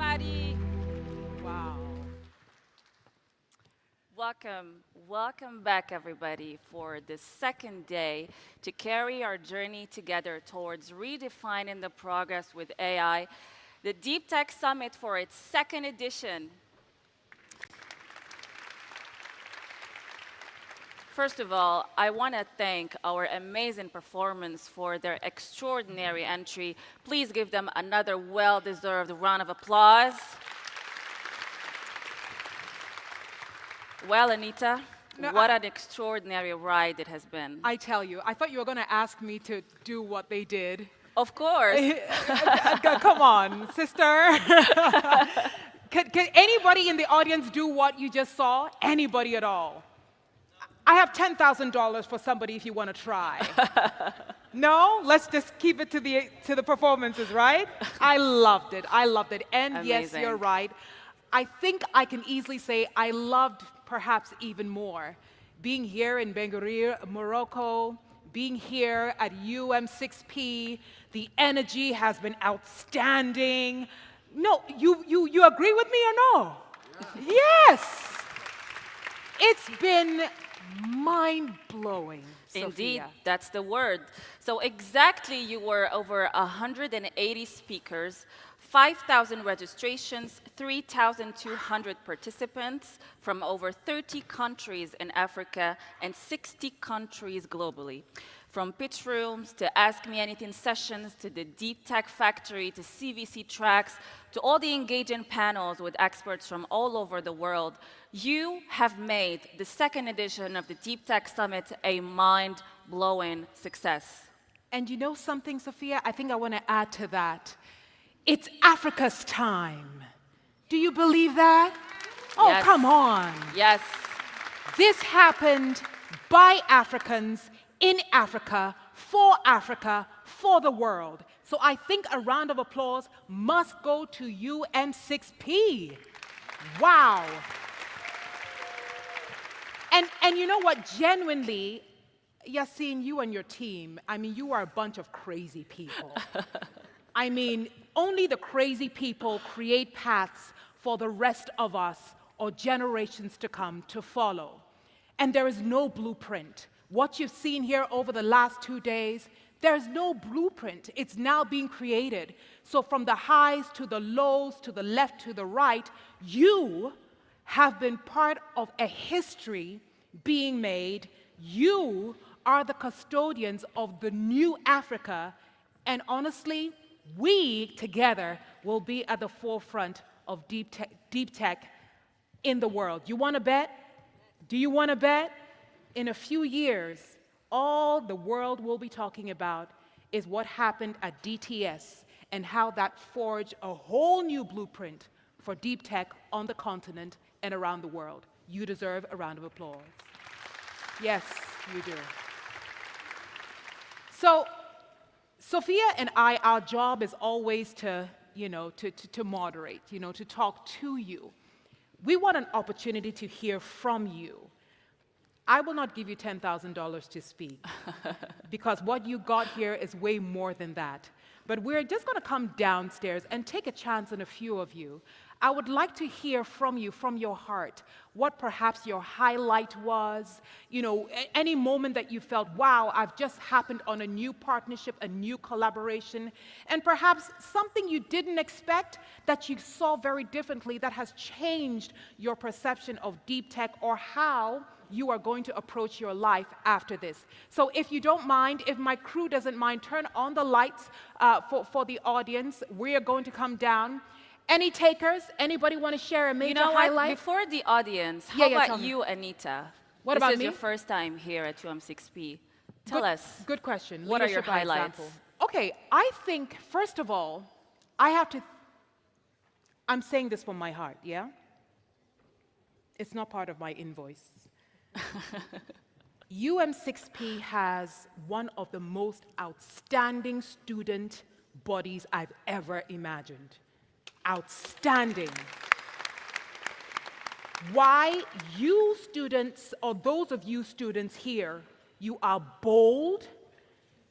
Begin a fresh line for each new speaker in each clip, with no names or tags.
everybody. Wow. Welcome back, everybody, for the second day to carry our journey together towards redefining the progress with AI, the DeepTech Summit for its second edition. First of all, I want to thank our amazing performance for their extraordinary entry. Please give them another well-deserved round of applause. Well, Anita, what an extraordinary ride it has been.
I tell you, I thought you were going to ask me to do what they did.
Of course.
Come on, sister. Can anybody in the audience do what you just saw? Anybody at all? I have $10,000 for somebody if you want to try. No? Let's just keep it to the performances, right? I loved it. And
amazing.
Yes, you're right. I think I can easily say I loved perhaps even more being here in Benguerir, Morocco, being here at UM6P. The energy has been outstanding. No, you agree with me or no? Yeah. Yes. It's been mind-blowing,
Indeed,
Sophia.
that's the word. So exactly, you were over 180 speakers, 5,000 registrations, 3,200 participants from over 30 countries in Africa and 60 countries globally. From pitch rooms to Ask Me Anything sessions to the Deep Tech Factory to CVC tracks to all the engaging panels with experts from all over the world, you have made the second edition of the Deep Tech Summit a mind-blowing success.
And you know something, Sophia? I think I want to add to that. It's Africa's time. Do you believe that? Oh,
yes.
Come on.
Yes.
This happened by Africans, in Africa, for the world. So I think a round of applause must go to UM6P. Wow. And you know what? Genuinely, Yassine, you and your team, I mean, you are a bunch of crazy people. I mean, only the crazy people create paths for the rest of us or generations to come to follow. And there is no blueprint. What you've seen here over the last 2 days, there's no blueprint. It's now being created. So from the highs to the lows, to the left, to the right, you have been part of a history being made. You are the custodians of the new Africa. And honestly, we together will be at the forefront of deep tech in the world. You want to bet? Do you want to bet? In a few years, all the world will be talking about is what happened at DTS and how that forged a whole new blueprint for deep tech on the continent and around the world. You deserve a round of applause. Yes, you do. So, Sophia and I, our job is always to moderate, to talk to you. We want an opportunity to hear from you. I will not give you $10,000 to speak because what you got here is way more than that. But we're just going to come downstairs and take a chance on a few of you. I would like to hear from you, from your heart, what perhaps your highlight was, any moment that you felt, wow, I've just happened on a new partnership, a new collaboration, and perhaps something you didn't expect that you saw very differently that has changed your perception of deep tech or how you are going to approach your life after this. So if you don't mind, if my crew doesn't mind, turn on the lights for the audience. We are going to come down. Any takers? Anybody want to share a major highlight?
Before the audience, how about you, Anita?
What about me?
This is your first time here at UM6P. Tell us.
Good question.
What are your highlights?
Okay, I think, first of all, I'm saying this from my heart, yeah? It's not part of my invoice. UM6P has one of the most outstanding student bodies I've ever imagined. Outstanding. Why you students, or those of you students here, you are bold,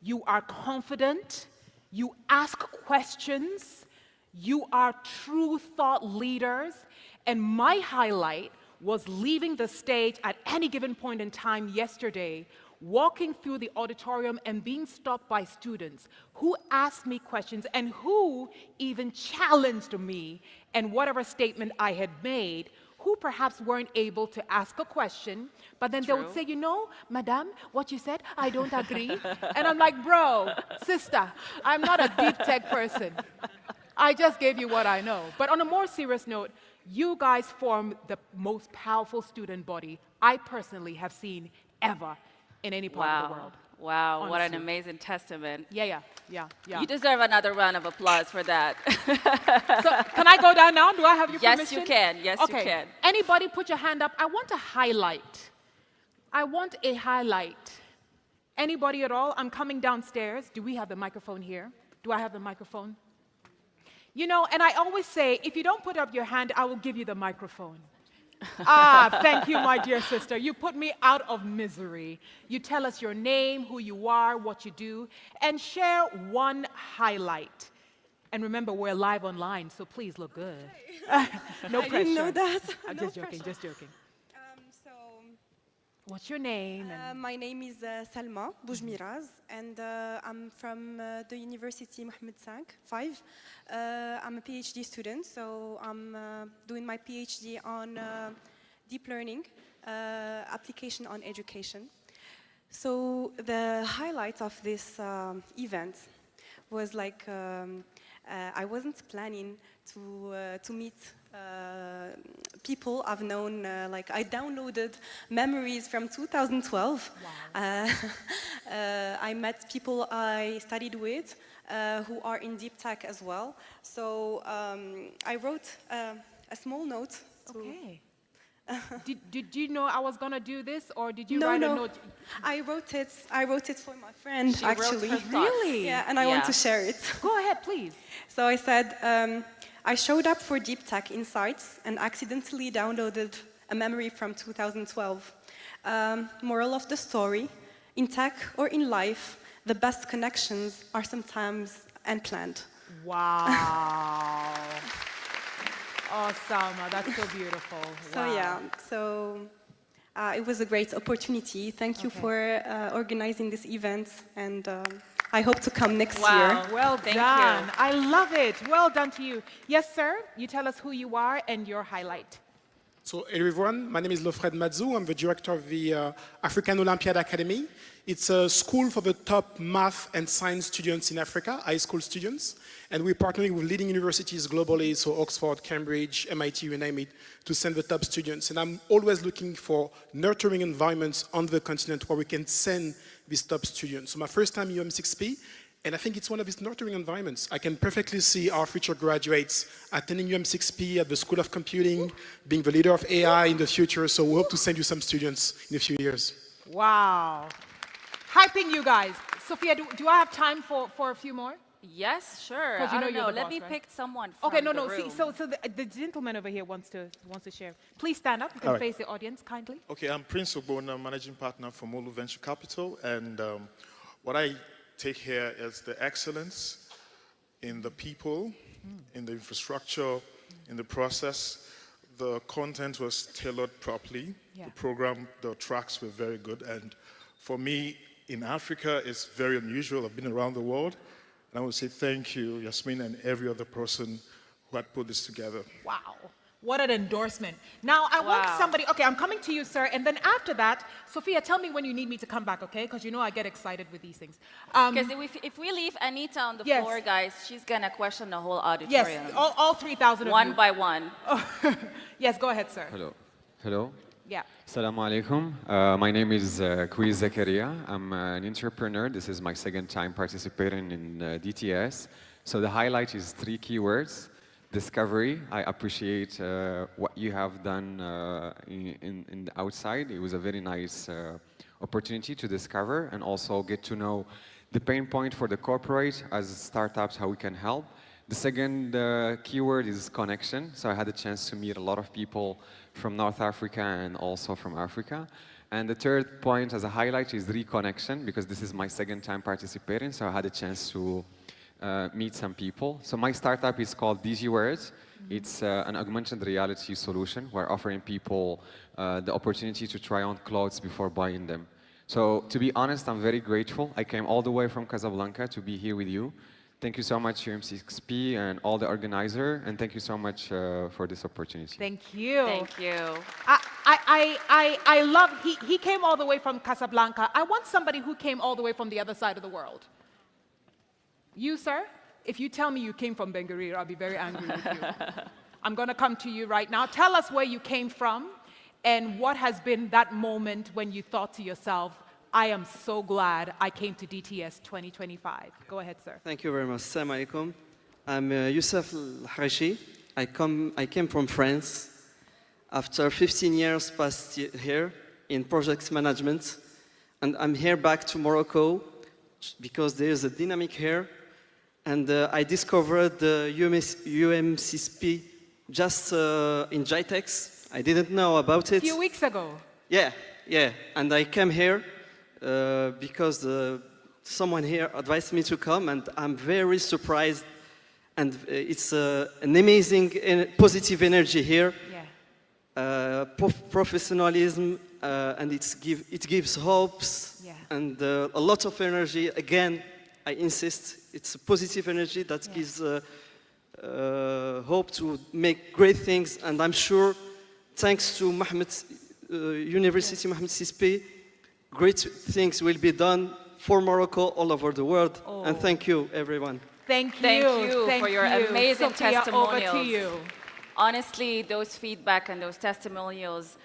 you are confident, you ask questions, You are true thought leaders. And my highlight was leaving the stage at any given point in time yesterday, walking through the auditorium and being stopped by students who asked me questions and who even challenged me and whatever statement I had made, who perhaps weren't able to ask a question, but then they would say, you know, madam, what you said, I don't agree. And I'm like, bro, sister, I'm not a deep tech person. I just gave you what I know. But on a more serious note, you guys form the most powerful student body I personally have seen ever in any part of the world.
Wow,
Honestly.
what an amazing testament.
Yeah.
You deserve another round of applause for that.
So can I go down now? Do I have your
Yes,
permission?
you can. Yes,
okay.
you can.
Anybody put your hand up? I want a highlight. I want a highlight. Anybody at all? I'm coming downstairs. Do we have the microphone here? Do I have the microphone? You know, and I always say, if you don't put up your hand, I will give you the microphone. Thank you, my dear sister. You put me out of misery. You tell us your name, who you are, what you do, and share one highlight. And remember, we're live online, so please look good. No pressure.
I didn't know that.
I'm just joking, just joking. What's your name?
My name is Salma Boujmiraz, and I'm from the University Mohammed V. I'm a PhD student, so I'm doing my PhD on deep learning, application on education. So the highlight of this event was like, I wasn't planning to meet people I've known, like I downloaded memories from 2012.
Wow.
I met people I studied with who are in deep tech as well. So I wrote a small note.
Okay. Did you know I was going to do this, or did you write a note?
I wrote it for my friend,
She
actually.
wrote her thoughts.
Really?
Yeah, and I want to share it.
Go ahead, please.
So I said, I showed up for Deep Tech Insights and accidentally downloaded a memory from 2012. Moral of the story, in tech or in life, the best connections are sometimes unplanned.
Wow. Oh, Salma, that's so beautiful.
So
wow.
yeah, so it was a great opportunity. Thank you for organizing this event, and I hope to come next year.
Well
Thank
done.
you.
I love it. Well done to you. Yes, sir. You tell us who you are and your highlight.
So, hello everyone, my name is Lofred Madzou. I'm the director of the African Olympiad Academy. It's a school for the top math and science students in Africa, high school students. And we're partnering with leading universities globally, so Oxford, Cambridge, MIT, you name it, to send the top students. And I'm always looking for nurturing environments on the continent where we can send these top students. So my first time UM6P, and I think it's one of these nurturing environments. I can perfectly see our future graduates attending UM6P at the School of Computing, being the leader of AI in the future. So we hope to send you some students in a few years.
Wow. Hyping you guys. Sophia, do I have time for a few more?
Yes, sure.
Because you
I
know
don't
you're
know.
the
Let
boss,
me
right?
pick someone from
Okay, no.
the
See,
room.
so the gentleman over here wants to share. Please stand up. You can
All right.
face the audience kindly.
Okay, I'm Prince Ogbonna, managing partner for Molu Venture Capital, and what I take here is the excellence in the people, in the infrastructure, in the process. The content was tailored properly.
Yeah.
The program, the tracks were very good, and for me, in Africa, it's very unusual. I've been around the world, and I would say thank you, Yasmin, and every other person who had put this together.
Wow. What an endorsement. Now, I want somebody, okay, I'm coming to you, sir, and then after that, Sophia, tell me when you need me to come back, okay? Because you know I get excited with these things.
Because if we leave Anita on the
Yes.
floor, guys, she's going to question the whole auditorium.
Yes, all 3,000 of
One
you.
by one.
Yes, go ahead, sir.
Hello.
Yeah.
Assalamu alaikum. My name is Quiz Zakaria. I'm an entrepreneur. This is my second time participating in DTS. So the highlight is 3 keywords. Discovery. I appreciate what you have done in the outside. It was a very nice opportunity to discover and also get to know the pain point for the corporate as startups, how we can help. The second keyword is connection. So I had a chance to meet a lot of people from North Africa and also from Africa. And the third point as a highlight is reconnection, because this is my second time participating. So I had a chance to meet some people. So my startup is called DigiWords. It's an augmented reality solution. We're offering people the opportunity to try on clothes before buying them. So to be honest, I'm very grateful. I came all the way from Casablanca to be here with you. Thank you so much, UM6P and all the organizer, and thank you so much for this opportunity.
Thank you.
Thank you.
I love, he came all the way from Casablanca. I want somebody who came all the way from the other side of the world. You, sir? If you tell me you came from Benguerir, I'll be very angry with you. I'm going to come to you right now. Tell us where you came from and what has been that moment when you thought to yourself, I am so glad I came to DTS 2025. Go ahead, sir.
Thank you very much. Assalamu alaikum. I'm Youssef Al-Harashi. I came from France. After 15 years passed here in project management, and I'm here back to Morocco because there is a dynamic here. And I discovered the UM6P just in GITEX. I didn't know about it.
A few weeks ago.
Yeah. And I came here because someone here advised me to come, and I'm very surprised. And it's an amazing positive energy here.
Yeah.
Professionalism, and it gives hopes,
Yeah.
and a lot of energy. Again, I insist, it's a positive energy that gives hope to make great things. And I'm sure, thanks to Mohammed, University Mohammed 6P, great things will be done for Morocco all over the world.
Oh.
And thank you, everyone.
Thank you.
Thank you for your amazing
Sophia,
testimonials.
over to you.
Honestly, those feedback and those testimonials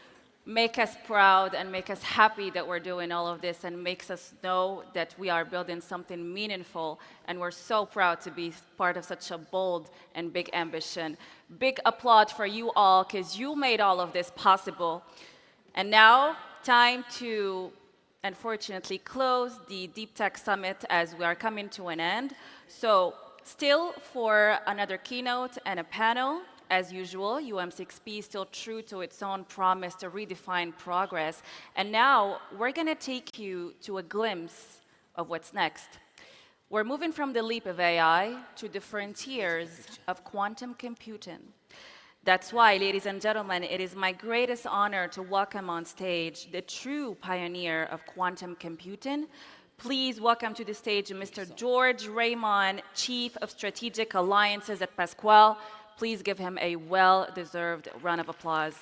make us proud and make us happy that we're doing all of this, and makes us know that we are building something meaningful, and we're so proud to be part of such a bold and big ambition. Big applaud for you all, because you made all of this possible. And now, time to, unfortunately, close the DeepTech Summit as we are coming to an end. So still for another keynote and a panel. As usual, UM6P is still true to its own promise to redefine progress. And now we're going to take you to a glimpse of what's next. We're moving from the leap of AI to the frontiers of quantum computing. That's why, ladies and gentlemen, it is my greatest honor to welcome on stage the true pioneer of quantum computing. Please welcome to the stage Mr. George Raymond, Chief of Strategic Alliances at Pasquale. Please give him a well-deserved round of applause.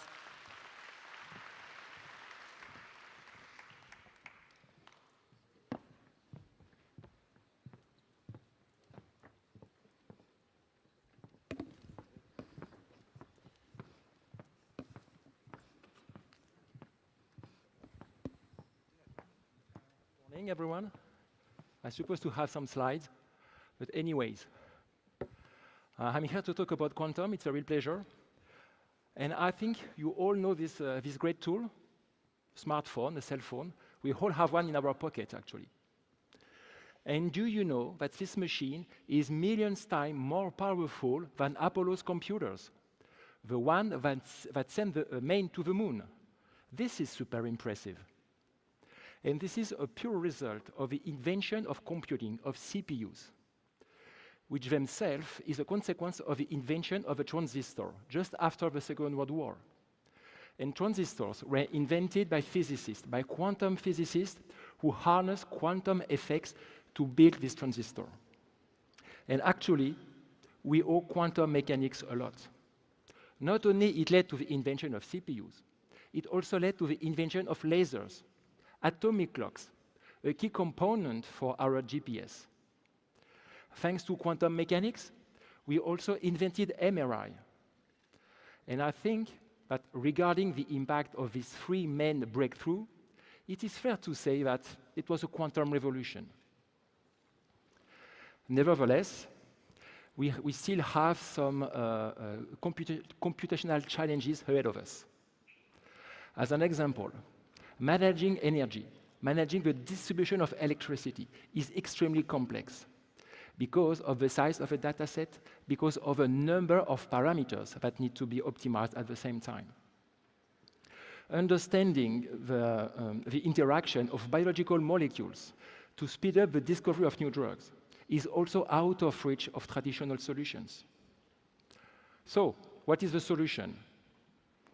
Morning, everyone. I'm supposed to have some slides, but anyways. I'm here to talk about quantum. It's a real pleasure. And I think you all know this great tool, smartphone, a cell phone. We all have one in our pocket, actually. And do you know that this machine is millions times more powerful than Apollo's computers, the one that sent the man to the moon? This is super impressive. And this is a pure result of the invention of computing, of CPUs, which themselves is a consequence of the invention of a transistor just after the Second World War. And transistors were invented by physicists, by quantum physicists who harness quantum effects to build this transistor. And actually, we owe quantum mechanics a lot. Not only it led to the invention of CPUs, it also led to the invention of lasers, atomic clocks, a key component for our GPS. Thanks to quantum mechanics, we also invented MRI. And I think that regarding the impact of these three main breakthroughs, it is fair to say that it was a quantum revolution. Nevertheless, we still have some computational challenges ahead of us. As an example, managing energy, managing the distribution of electricity is extremely complex, because of the size of a data set, because of a number of parameters that need to be optimized at the same time. Understanding the interaction of biological molecules to speed up the discovery of new drugs is also out of reach of traditional solutions. So, what is the solution?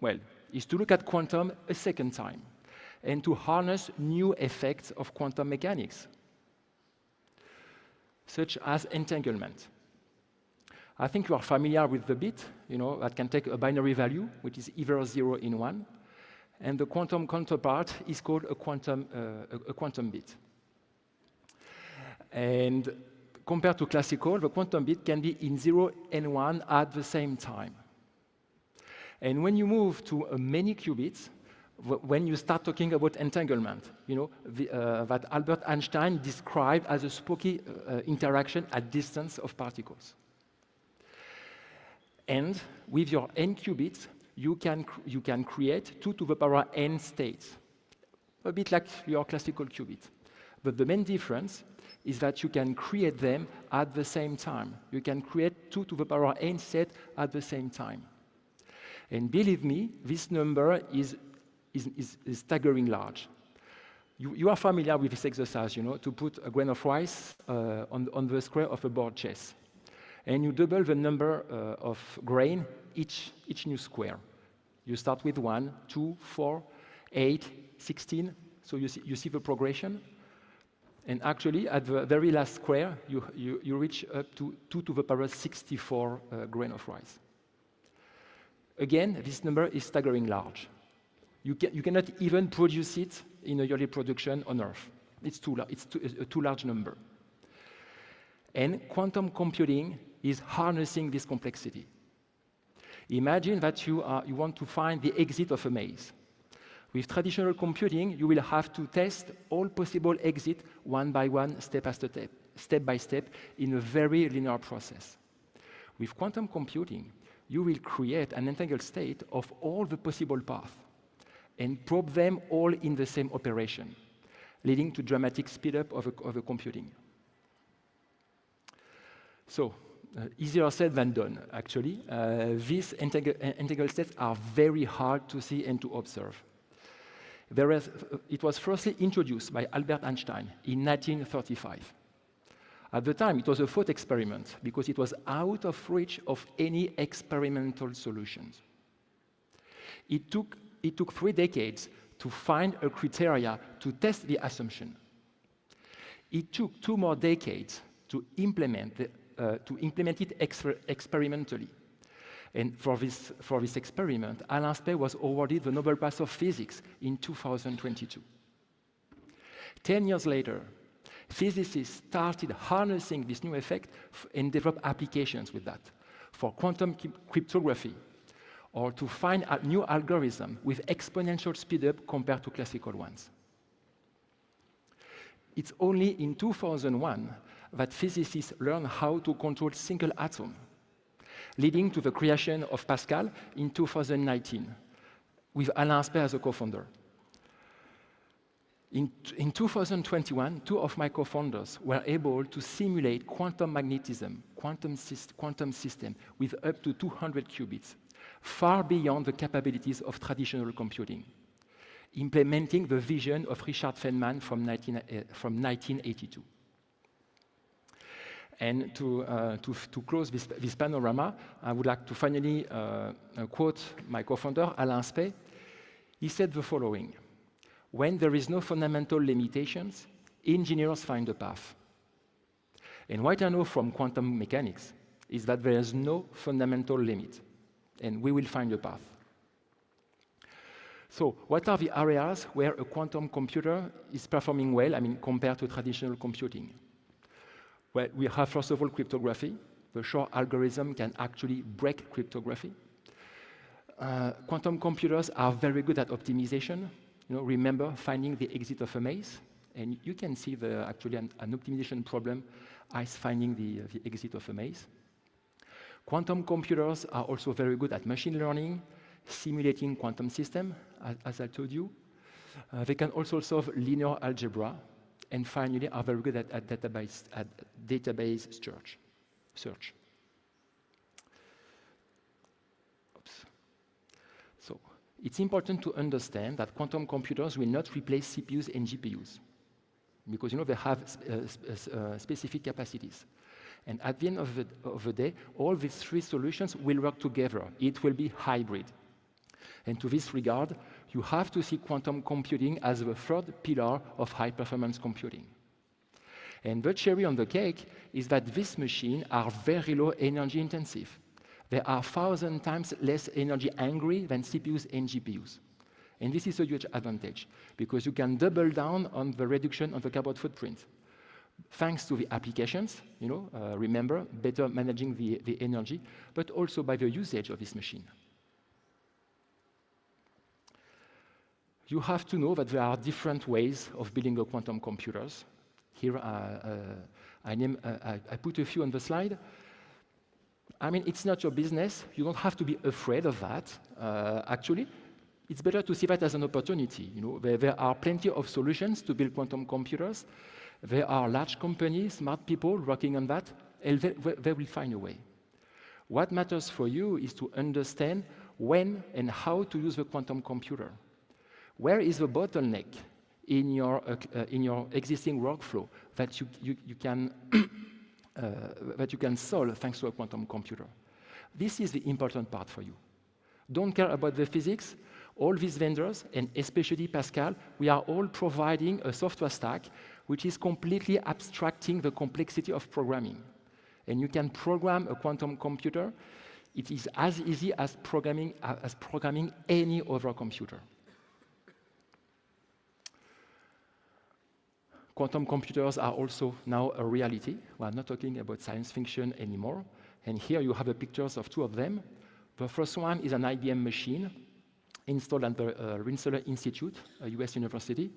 Well, is to look at quantum a second time and to harness new effects of quantum mechanics, such as entanglement. I think you are familiar with the bit, that can take a binary value, which is either 0 in 1, and the quantum counterpart is called a quantum bit. And compared to classical, the quantum bit can be in 0 and 1 at the same time. And when you move to many qubits, when you start talking about entanglement, that Albert Einstein described as a spooky interaction at distance of particles. And with your n qubits, you can create 2 to the power n states, a bit like your classical qubit. But the main difference is that you can create them at the same time. You can create 2 to the power n states at the same time. And believe me, this number is staggering large. You are familiar with this exercise, to put a grain of rice on the square of a board chess. And you double the number of grain each new square. You start with 1, 2, 4, 8, 16. So you see the progression. And actually, at the very last square, you reach up to 2 to the power 64 grain of rice. Again, this number is staggering large. You cannot even produce it in a yearly production on Earth. It's a too large number. And quantum computing is harnessing this complexity. Imagine that you want to find the exit of a maze. With traditional computing, you will have to test all possible exits one by one, step by step, in a very linear process. With quantum computing, you will create an entangled state of all the possible paths and probe them all in the same operation, leading to dramatic speed-up of the computing. So, easier said than done, actually. These entangled states are very hard to see and to observe. It was firstly introduced by Albert Einstein in 1935. At the time, it was a thought experiment because it was out of reach of any experimental solutions. It took 3 decades to find a criteria to test the assumption. It took 2 more decades to implement it experimentally. And for this experiment, Alain Aspect was awarded the Nobel Prize of Physics in 2022. 10 years later, physicists started harnessing this new effect and developed applications with that for quantum cryptography or to find a new algorithm with exponential speedup compared to classical ones. It's only in 2001 that physicists learned how to control single atoms, leading to the creation of Pascal in 2019, with Alain Aspect as a co-founder. In 2021, 2 of my co-founders were able to simulate quantum magnetism, quantum system, with up to 200 qubits, far beyond the capabilities of traditional computing, implementing the vision of Richard Feynman from 1982. And to close this panorama, I would like to finally quote my co-founder, Alain Aspect. He said the following: "When there is no fundamental limitations, engineers find a path." And what I know from quantum mechanics is that there is no fundamental limit, and we will find a path. So what are the areas where a quantum computer is performing well, compared to traditional computing? Well, we have, first of all, cryptography. The Shor algorithm can actually break cryptography. Quantum computers are very good at optimization. Remember finding the exit of a maze? And you can see actually an optimization problem as finding the exit of a maze. Quantum computers are also very good at machine learning, simulating quantum systems, as I told you. They can also solve linear algebra, and finally are very good at database search. Oops. So it's important to understand that quantum computers will not replace CPUs and GPUs. because they have specific capacities. And at the end of the day, all these three solutions will work together. It will be hybrid. And to this regard, you have to see quantum computing as the third pillar of high-performance computing. And the cherry on the cake is that these machines are very low energy intensive. They are 1,000 times less energy hungry than CPUs and GPUs. And this is a huge advantage, because you can double down on the reduction of the carbon footprint. Thanks to the applications, remember, better managing the energy, but also by the usage of this machine. You have to know that there are different ways of building a quantum computers. Here, I put a few on the slide. I mean, it's not your business. You don't have to be afraid of that. Actually, it's better to see that as an opportunity. There are plenty of solutions to build quantum computers. There are large companies, smart people working on that, and they will find a way. What matters for you is to understand when and how to use the quantum computer. Where is the bottleneck in your existing workflow that you can solve thanks to a quantum computer? This is the important part for you. Don't care about the physics. All these vendors, and especially Pascal, we are all providing a software stack which is completely abstracting the complexity of programming. And you can program a quantum computer. It is as easy as programming any other computer. Quantum computers are also now a reality. We are not talking about science fiction anymore. And here you have pictures of two of them. The first one is an IBM machine installed at the Rensselaer Institute, a US university.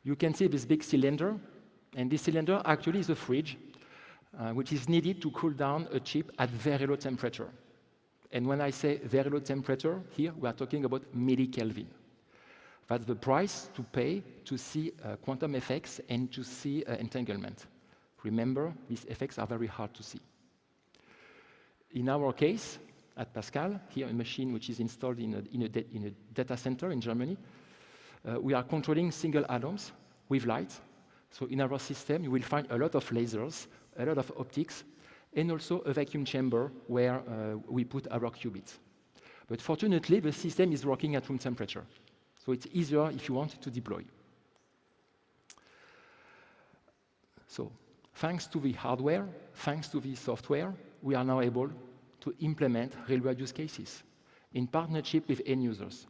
You can see this big cylinder, and this cylinder actually is a fridge, which is needed to cool down a chip at very low temperature. And when I say very low temperature, here we are talking about millikelvin. That's the price to pay to see quantum effects and to see entanglement. Remember, these effects are very hard to see. In our case, at Pascal, here a machine which is installed in a data center in Germany, we are controlling single atoms with light. So in our system, you will find a lot of lasers, a lot of optics, and also a vacuum chamber where we put our qubits. But fortunately, the system is working at room temperature. So it's easier if you want to deploy. So thanks to the hardware, thanks to the software, we are now able to implement real-world use cases in partnership with end users.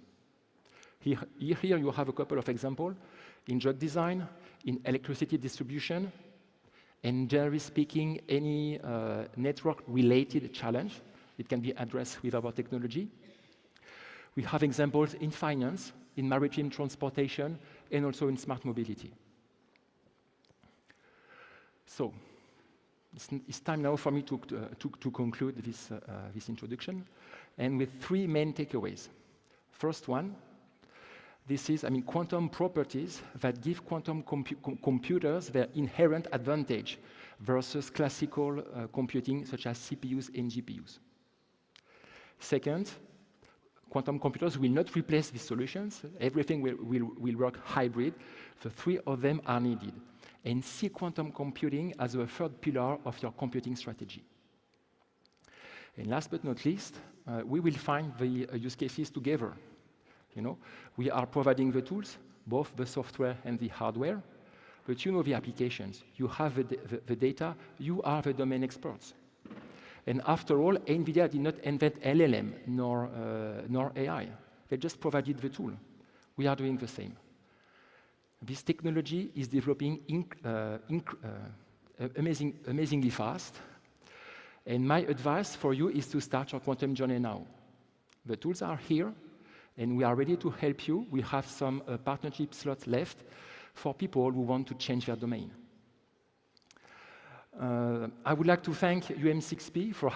Here you have a couple of examples in drug design, in electricity distribution, and generally speaking, any network-related challenge, it can be addressed with our technology. We have examples in finance, in maritime transportation, and also in smart mobility. So, it's time now for me to conclude this introduction, and with three main takeaways. First one, this is, quantum properties that give quantum computers their inherent advantage versus classical computing, such as CPUs and GPUs. Second, quantum computers will not replace these solutions. Everything will work hybrid. The three of them are needed. And see quantum computing as the third pillar of your computing strategy. And last but not least, we will find the use cases together. We are providing the tools, both the software and the hardware, but you know the applications. You have the data. You are the domain experts. And after all, NVIDIA did not invent LLM nor AI. They just provided the tool. We are doing the same. This technology is developing amazingly fast. And my advice for you is to start your quantum journey now. The tools are here, and we are ready to help you. We have some partnership slots left for people who want to change their domain. I would like to thank UM6P for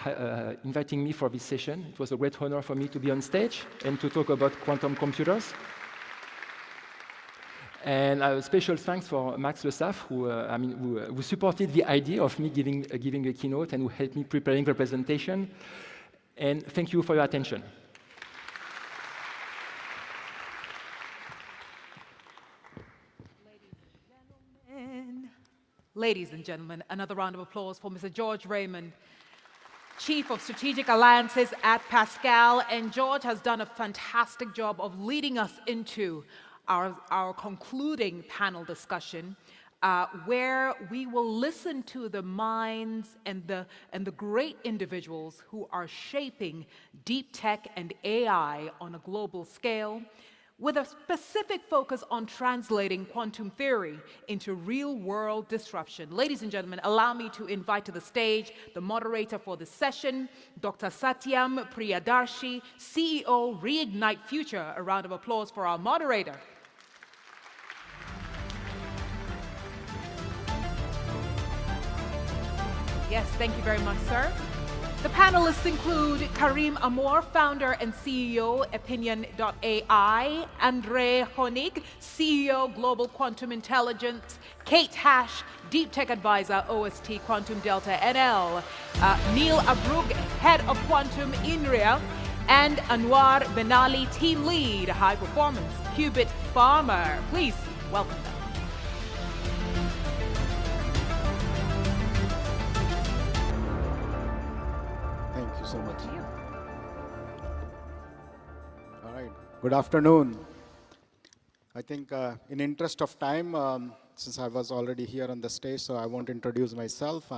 inviting me for this session. It was a great honor for me to be on stage and to talk about quantum computers. And a special thanks for Max, the staff, who supported the idea of me giving a keynote and who helped me preparing the presentation. And thank you for your attention.
Ladies and gentlemen,
Ladies and gentlemen, another round of applause for Mr. George Raymond, Chief of Strategic Alliances at Pascal. And George has done a fantastic job of leading us into our concluding panel discussion, where we will listen to the minds and the great individuals who are shaping deep tech and AI on a global scale, with a specific focus on translating quantum theory into real-world disruption. Ladies and gentlemen, allow me to invite to the stage the moderator for this session, Dr. Satyam Priyadarshi, CEO, Reignite Future. A round of applause for our moderator. Yes, thank you very much, sir. The panelists include Karim Amour, founder and CEO, Opinion.ai, Andre Honig, CEO, Global Quantum Intelligence, Kate Hash, Deep Tech Advisor, OST Quantum Delta NL, Neil Abrug, Head of Quantum INRIA, and Anwar Benali, Team Lead, High Performance Qubit Farmer. Please welcome them.
Thank you so much. All right. Good afternoon. I think in interest of time, since I was already here on the stage, so I won't introduce myself.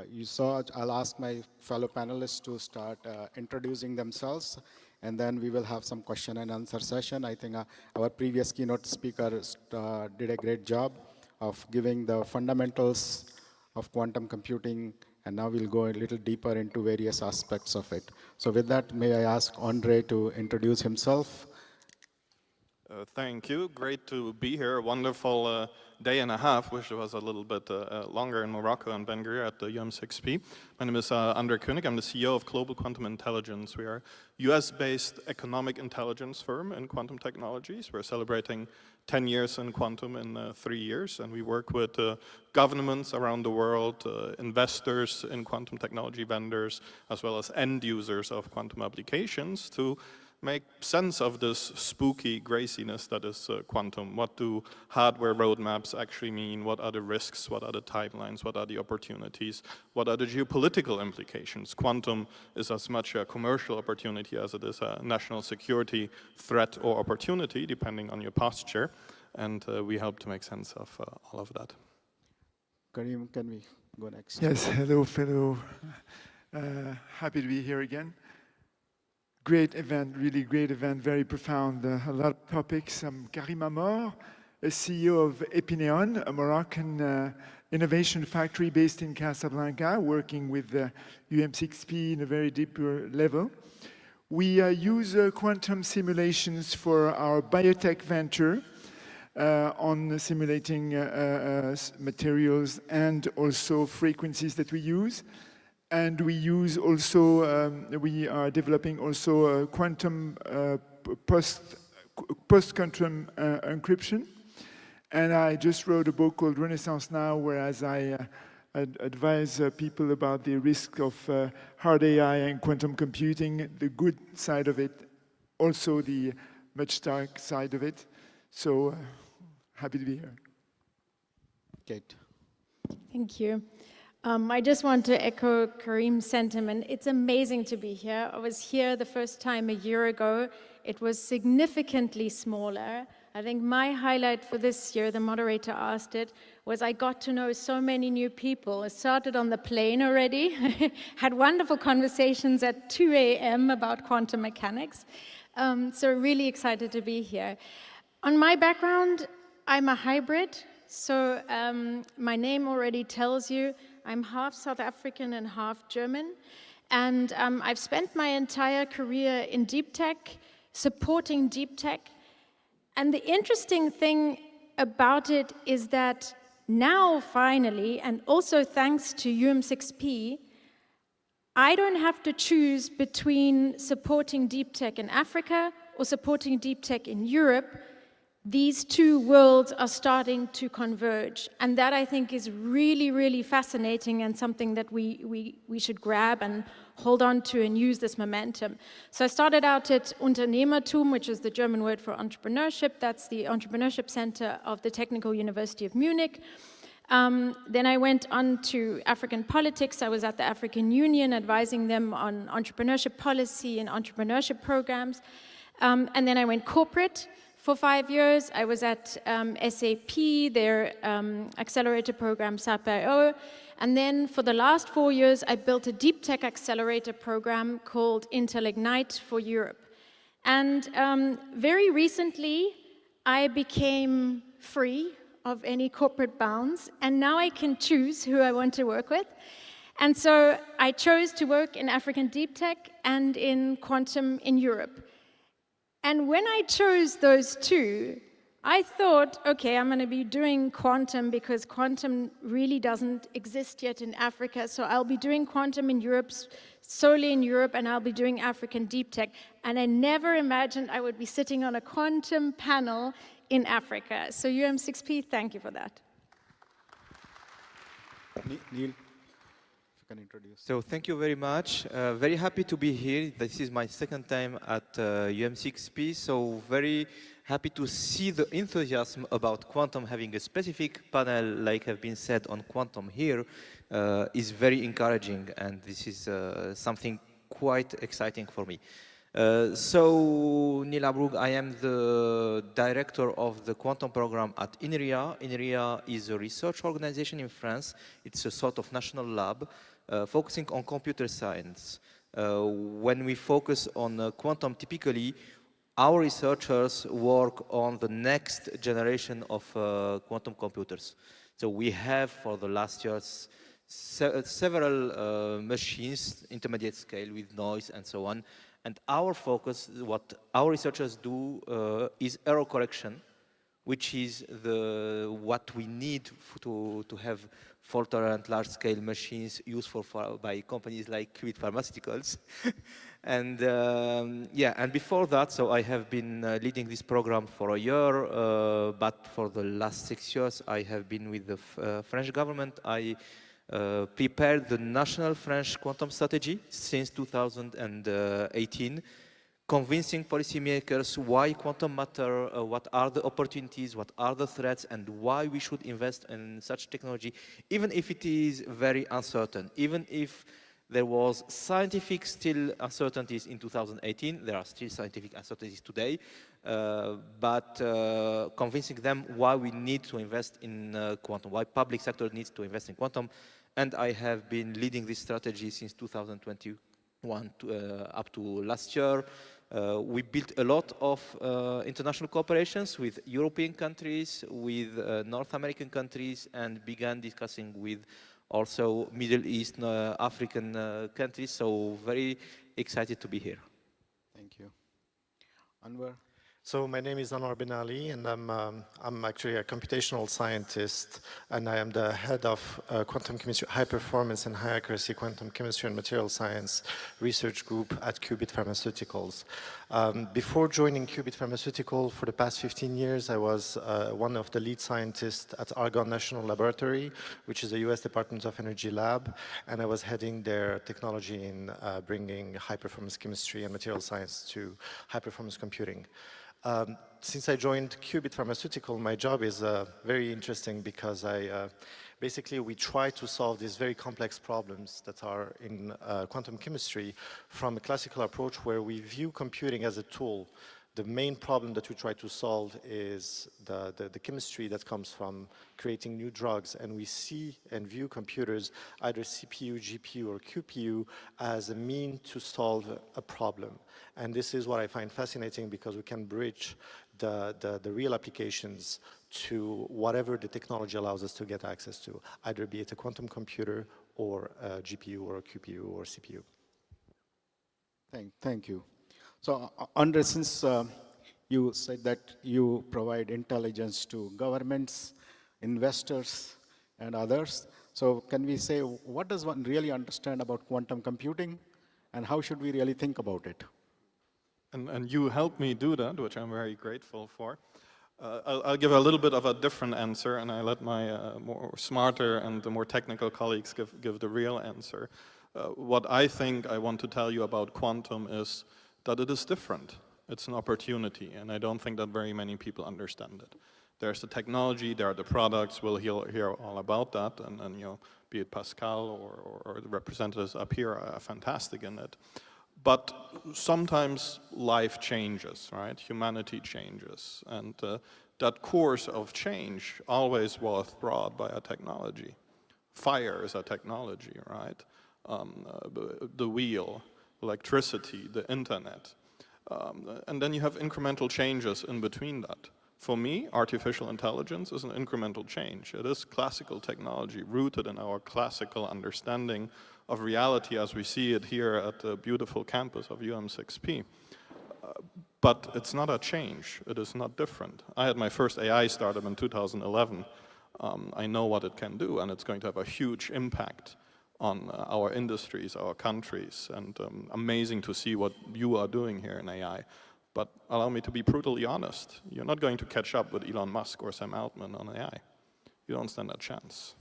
You saw, I'll ask my fellow panelists to start introducing themselves, and then we will have some question and answer session. I think our previous keynote speaker did a great job of giving the fundamentals of quantum computing, and now we'll go a little deeper into various aspects of it. So with that, may I ask Andre to introduce himself?
Thank you. Great to be here. Wonderful day and a half. Wish it was a little bit longer in Morocco and Benguerir at the UM6P. My name is Andre Koenig. I'm the CEO of Global Quantum Intelligence. We are a US-based economic intelligence firm in quantum technologies. We're celebrating 10 years in quantum in 3 years, and we work with governments around the world, investors in quantum technology vendors, as well as end users of quantum applications to make sense of this spooky graciness that is quantum. What do hardware roadmaps actually mean? What are the risks? What are the timelines? What are the opportunities? What are the geopolitical implications? Quantum is as much a commercial opportunity as it is a national security threat or opportunity, depending on your posture. And we help to make sense of all of that.
Karim, can we go next?
Yes, hello, fellow. Happy to be here again. Great event, really great event, very profound, a lot of topics. I'm Karim Amour, a CEO of Epineon, a Moroccan innovation factory based in Casablanca, working with UM6P in a very deep level. We use quantum simulations for our Biotech venture on simulating materials and also frequencies that we use. And we use also, we are developing also quantum post-quantum encryption. And I just wrote a book called Renaissance Now, whereas I advise people about the risk of hard AI and quantum computing, the good side of it, also the much dark side of it. So happy to be here.
Kate.
Thank you. I just want to echo Karim's sentiment. It's amazing to be here. I was here the first time a year ago. It was significantly smaller. I think my highlight for this year, the moderator asked it, was I got to know so many new people. I started on the plane already, had wonderful conversations at 2 a.m. about quantum mechanics. So really excited to be here. On my background, I'm a hybrid. So my name already tells you I'm half South African and half German. And I've spent my entire career in deep tech, supporting deep tech. And the interesting thing about it is that now, finally, and also thanks to UM6P, I don't have to choose between supporting deep tech in Africa or supporting deep tech in Europe. These two worlds are starting to converge. And that, I think, is really, really fascinating and something that we should grab and hold on to and use this momentum. So I started out at Unternehmertum, which is the German word for entrepreneurship. That's the entrepreneurship center of the Technical University of Munich. Then I went on to African politics. I was at the African Union advising them on entrepreneurship policy and entrepreneurship programs. And then I went corporate for 5 years. I was at SAP, their accelerator program, SAP.io. And then for the last 4 years, I built a DeepTech accelerator program called Intel Ignite for Europe. And very recently, I became free of any corporate bounds, and now I can choose who I want to work with. And so I chose to work in African deep tech and in quantum in Europe. And when I chose those two, I thought, okay, I'm going to be doing quantum because quantum really doesn't exist yet in Africa, so I'll be doing quantum in Europe, solely in Europe, and I'll be doing African deep tech. And I never imagined I would be sitting on a quantum panel in Africa. So UM6P, thank you for that.
Neil, if you can introduce.
So thank you very much. Very happy to be here. This is my second time at UM6P, so very happy to see the enthusiasm about quantum. Having a specific panel, like have been said, on quantum here is very encouraging, and this is something quite exciting for me. So, Neil Abroug, I am the director of the quantum program at INRIA. INRIA is a research organization in France. It's a sort of national lab focusing on computer science. When we focus on quantum, typically, our researchers work on the next generation of quantum computers. So we have, for the last years, several machines, intermediate scale with noise and so on. And our focus, what our researchers do, is error correction, which is what we need to have fault-tolerant large-scale machines used by companies like Qubit Pharmaceuticals. And yeah, and before that, so I have been leading this program for a year, but for the last 6 years, I have been with the French government. I prepared the national French quantum strategy since 2018, convincing policymakers why quantum matter, what are the opportunities, what are the threats, and why we should invest in such technology, even if it is very uncertain. Even if there was scientific still uncertainties in 2018, there are still scientific uncertainties today, but convincing them why we need to invest in quantum, why public sector needs to invest in quantum. And I have been leading this strategy since 2021 up to last year. We built a lot of international cooperations with European countries, with North American countries, and began discussing with also Middle East, African countries. So very excited to be here.
Thank you. Anwar?
So my name is Anwar Ben Ali, and I'm actually a computational scientist, and I am the head of quantum chemistry, high performance and high accuracy quantum chemistry and material science research group at Qubit Pharmaceuticals. Before joining Qubit Pharmaceutical, for the past 15 years, I was one of the lead scientists at Argonne National Laboratory, which is a US Department of Energy lab, and I was heading their technology in bringing high performance chemistry and material science to high performance computing. Since I joined Qubit Pharmaceutical, my job is very interesting because basically we try to solve these very complex problems that are in quantum chemistry from a classical approach where we view computing as a tool. The main problem that we try to solve is the chemistry that comes from creating new drugs, and we see and view computers, either CPU, GPU, or QPU, as a mean to solve a problem. And this is what I find fascinating because we can bridge the real applications to whatever the technology allows us to get access to, either be it a quantum computer or a GPU or a QPU or CPU.
Thank you. So, Andre, since you said that you provide intelligence to governments, investors, and others, so can we say, what does one really understand about quantum computing, and how should we really think about it?
And you helped me do that, which I'm very grateful for. I'll give a little bit of a different answer, and I let my more smarter and the more technical colleagues give the real answer. What I think I want to tell you about quantum is that it is different. It's an opportunity, and I don't think that very many people understand it. There's the technology, there are the products. We'll hear all about that, and you know, be it Pascal or the representatives up here are fantastic in it. But sometimes life changes, right? Humanity changes, and that course of change always was brought by a technology. Fire is a technology, right? The wheel, electricity, the internet. And then you have incremental changes in between that. For me, artificial intelligence is an incremental change. It is classical technology rooted in our classical understanding of reality as we see it here at the beautiful campus of UM6P. But it's not a change. It is not different. I had my first AI startup in 2011. I know what it can do, and it's going to have a huge impact on our industries, our countries, and amazing to see what you are doing here in AI. But allow me to be brutally honest. You're not going to catch up with Elon Musk or Sam Altman on AI. You don't stand a chance.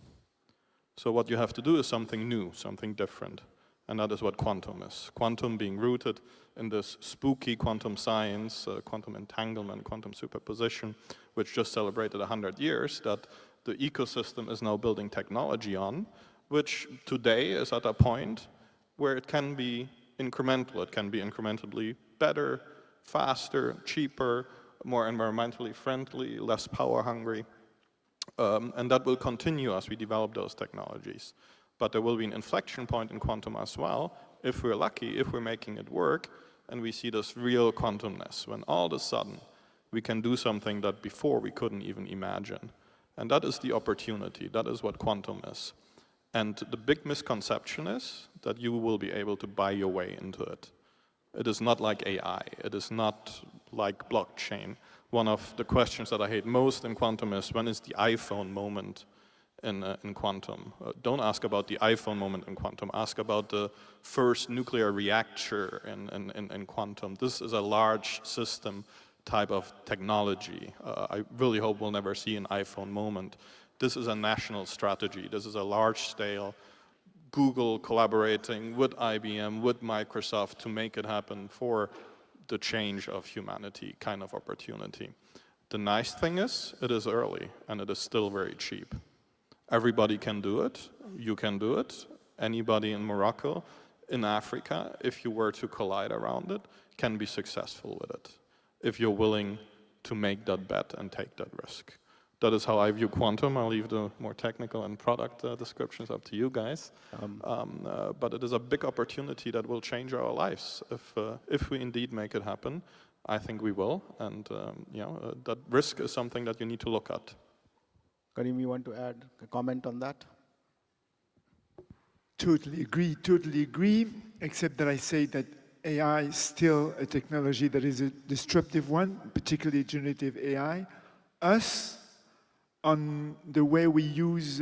So what you have to do is something new, something different. And that is what quantum is. Quantum being rooted in this spooky quantum science, quantum entanglement, quantum superposition, which just celebrated 100 years, that the ecosystem is now building technology on, which today is at a point where it can be incremental. It can be incrementally better, faster, cheaper, more environmentally friendly, less power hungry. And that will continue as we develop those technologies. But there will be an inflection point in quantum as well, if we're lucky, if we're making it work, and we see this real quantumness, when all of a sudden we can do something that before we couldn't even imagine. And that is the opportunity. That is what quantum is. And the big misconception is that you will be able to buy your way into it. It is not like AI. It is not like blockchain. One of the questions that I hate most in quantum is, when is the iPhone moment in quantum? Don't ask about the iPhone moment in quantum. Ask about the first nuclear reactor in quantum. This is a large system type of technology. I really hope we'll never see an iPhone moment. This is a national strategy. This is a large scale Google collaborating with IBM, with Microsoft to make it happen for the change of humanity kind of opportunity. The nice thing is, it is early and it is still very cheap. Everybody can do it. You can do it. Anybody in Morocco, in Africa, if you were to collide around it, can be successful with it, if you're willing to make that bet and take that risk. That is how I view quantum. I'll leave the more technical and product descriptions up to you guys. But it is a big opportunity that will change our lives. If we indeed make it happen, I think we will. And you know, that risk is something that you need to look at.
Karim, you want to add a comment on that?
Totally agree, except that I say that AI is still a technology that is a disruptive one, particularly generative AI. Us, on the way we use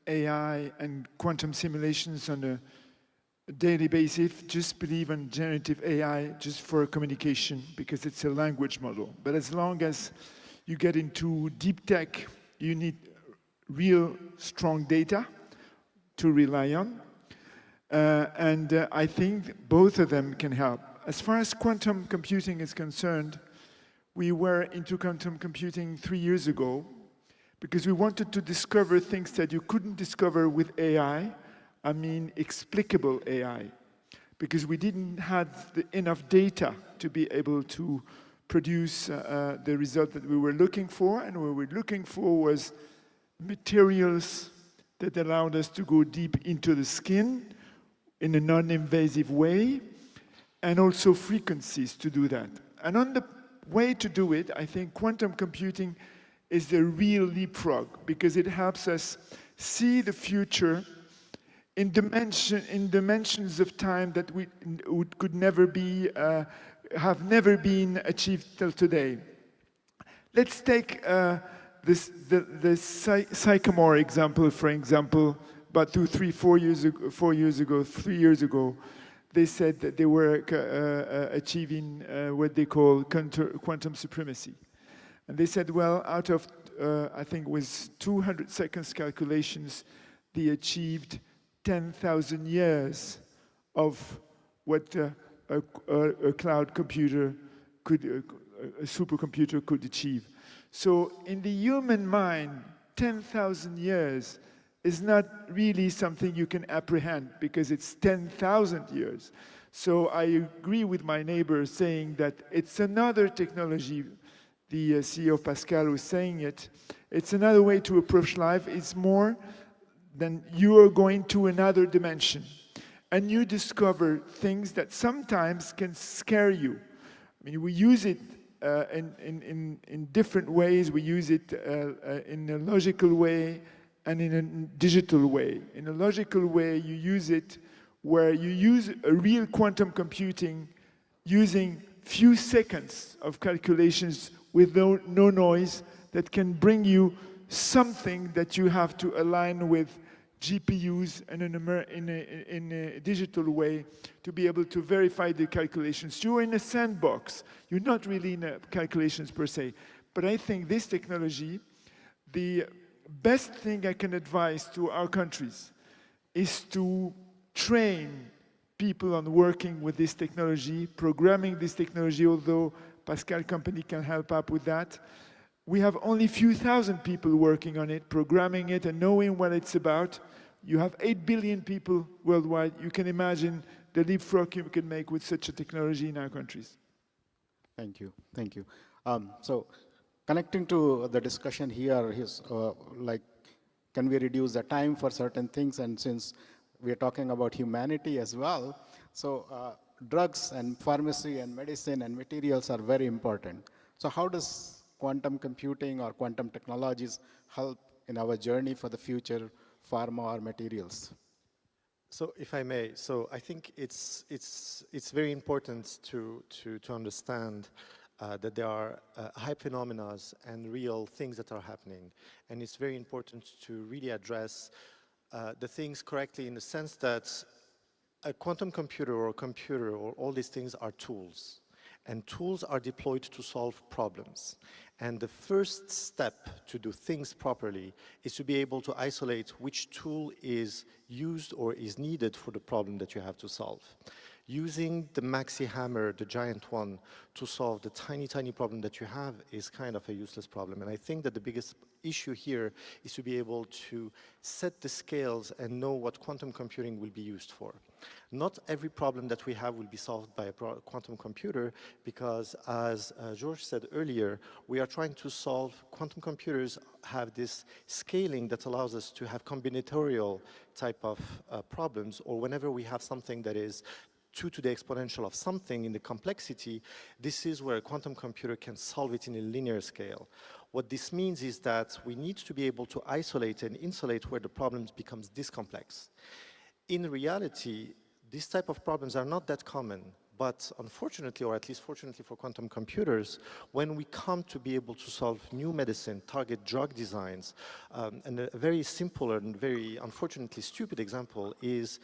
AI and quantum simulations on a daily basis, just believe in generative AI just for communication, because it's a language model. But as long as you get into deep tech, you need real strong data to rely on. And I think both of them can help. As far as quantum computing is concerned, we were into quantum computing 3 years ago because we wanted to discover things that you couldn't discover with AI. I mean, explicable AI, because we didn't have enough data to be able to produce the result that we were looking for. And what we were looking for was materials that allowed us to go deep into the skin in a non-invasive way, and also frequencies to do that. And on the way to do it, I think quantum computing is the real leapfrog, because it helps us see the future in dimensions of time that could never be, have never been achieved till today. Let's take the Sycamore example, for example. About 3 years ago, they said that they were achieving what they call quantum supremacy. And they said, well, out of, I think it was 200 seconds calculations, they achieved 10,000 years of what a cloud computer could, a supercomputer could achieve. So in the human mind, 10,000 years is not really something you can apprehend because it's 10,000 years. So I agree with my neighbor saying that it's another technology. The CEO of Pascal was saying it. It's another way to approach life. It's more than you are going to another dimension. And you discover things that sometimes can scare you. I mean, we use it in different ways. We use it in a logical way and in a digital way. In a logical way, you use it where you use a real quantum computing using few seconds of calculations with no noise that can bring you something that you have to align with GPUs in a digital way to be able to verify the calculations. You're in a sandbox. You're not really in calculations per se. But I think this technology, the best thing I can advise to our countries is to train people on working with this technology, programming this technology, although Pascal company can help up with that. We have only a few thousand people working on it, programming it and knowing what it's about. You have 8 billion people worldwide. You can imagine the leapfrog you can make with such a technology in our countries.
Thank you, thank you. So connecting to the discussion here is like, can we reduce the time for certain things? And since we're talking about humanity as well, so drugs and pharmacy and medicine and materials are very important. So how does quantum computing or quantum technologies help in our journey for the future pharma or materials?
So if I may, so I think it's very important to understand that there are high phenomena and real things that are happening. And it's very important to really address the things correctly in the sense that a quantum computer or a computer or all these things are tools. And tools are deployed to solve problems. And the first step to do things properly is to be able to isolate which tool is used or is needed for the problem that you have to solve. Using the maxi hammer, the giant one, to solve the tiny, tiny problem that you have is kind of a useless problem. And I think that the biggest issue here is to be able to set the scales and know what quantum computing will be used for. Not every problem that we have will be solved by a quantum computer because, as George said earlier, we are trying to solve, quantum computers have this scaling that allows us to have combinatorial type of problems, or whenever we have something that is 2 to the exponential of something in the complexity, this is where a quantum computer can solve it in a linear scale. What this means is that we need to be able to isolate and insulate where the problems becomes this complex. In reality, these type of problems are not that common, but unfortunately, or at least fortunately for quantum computers, when we come to be able to solve new medicine, target drug designs, and a very simple and very unfortunately stupid example is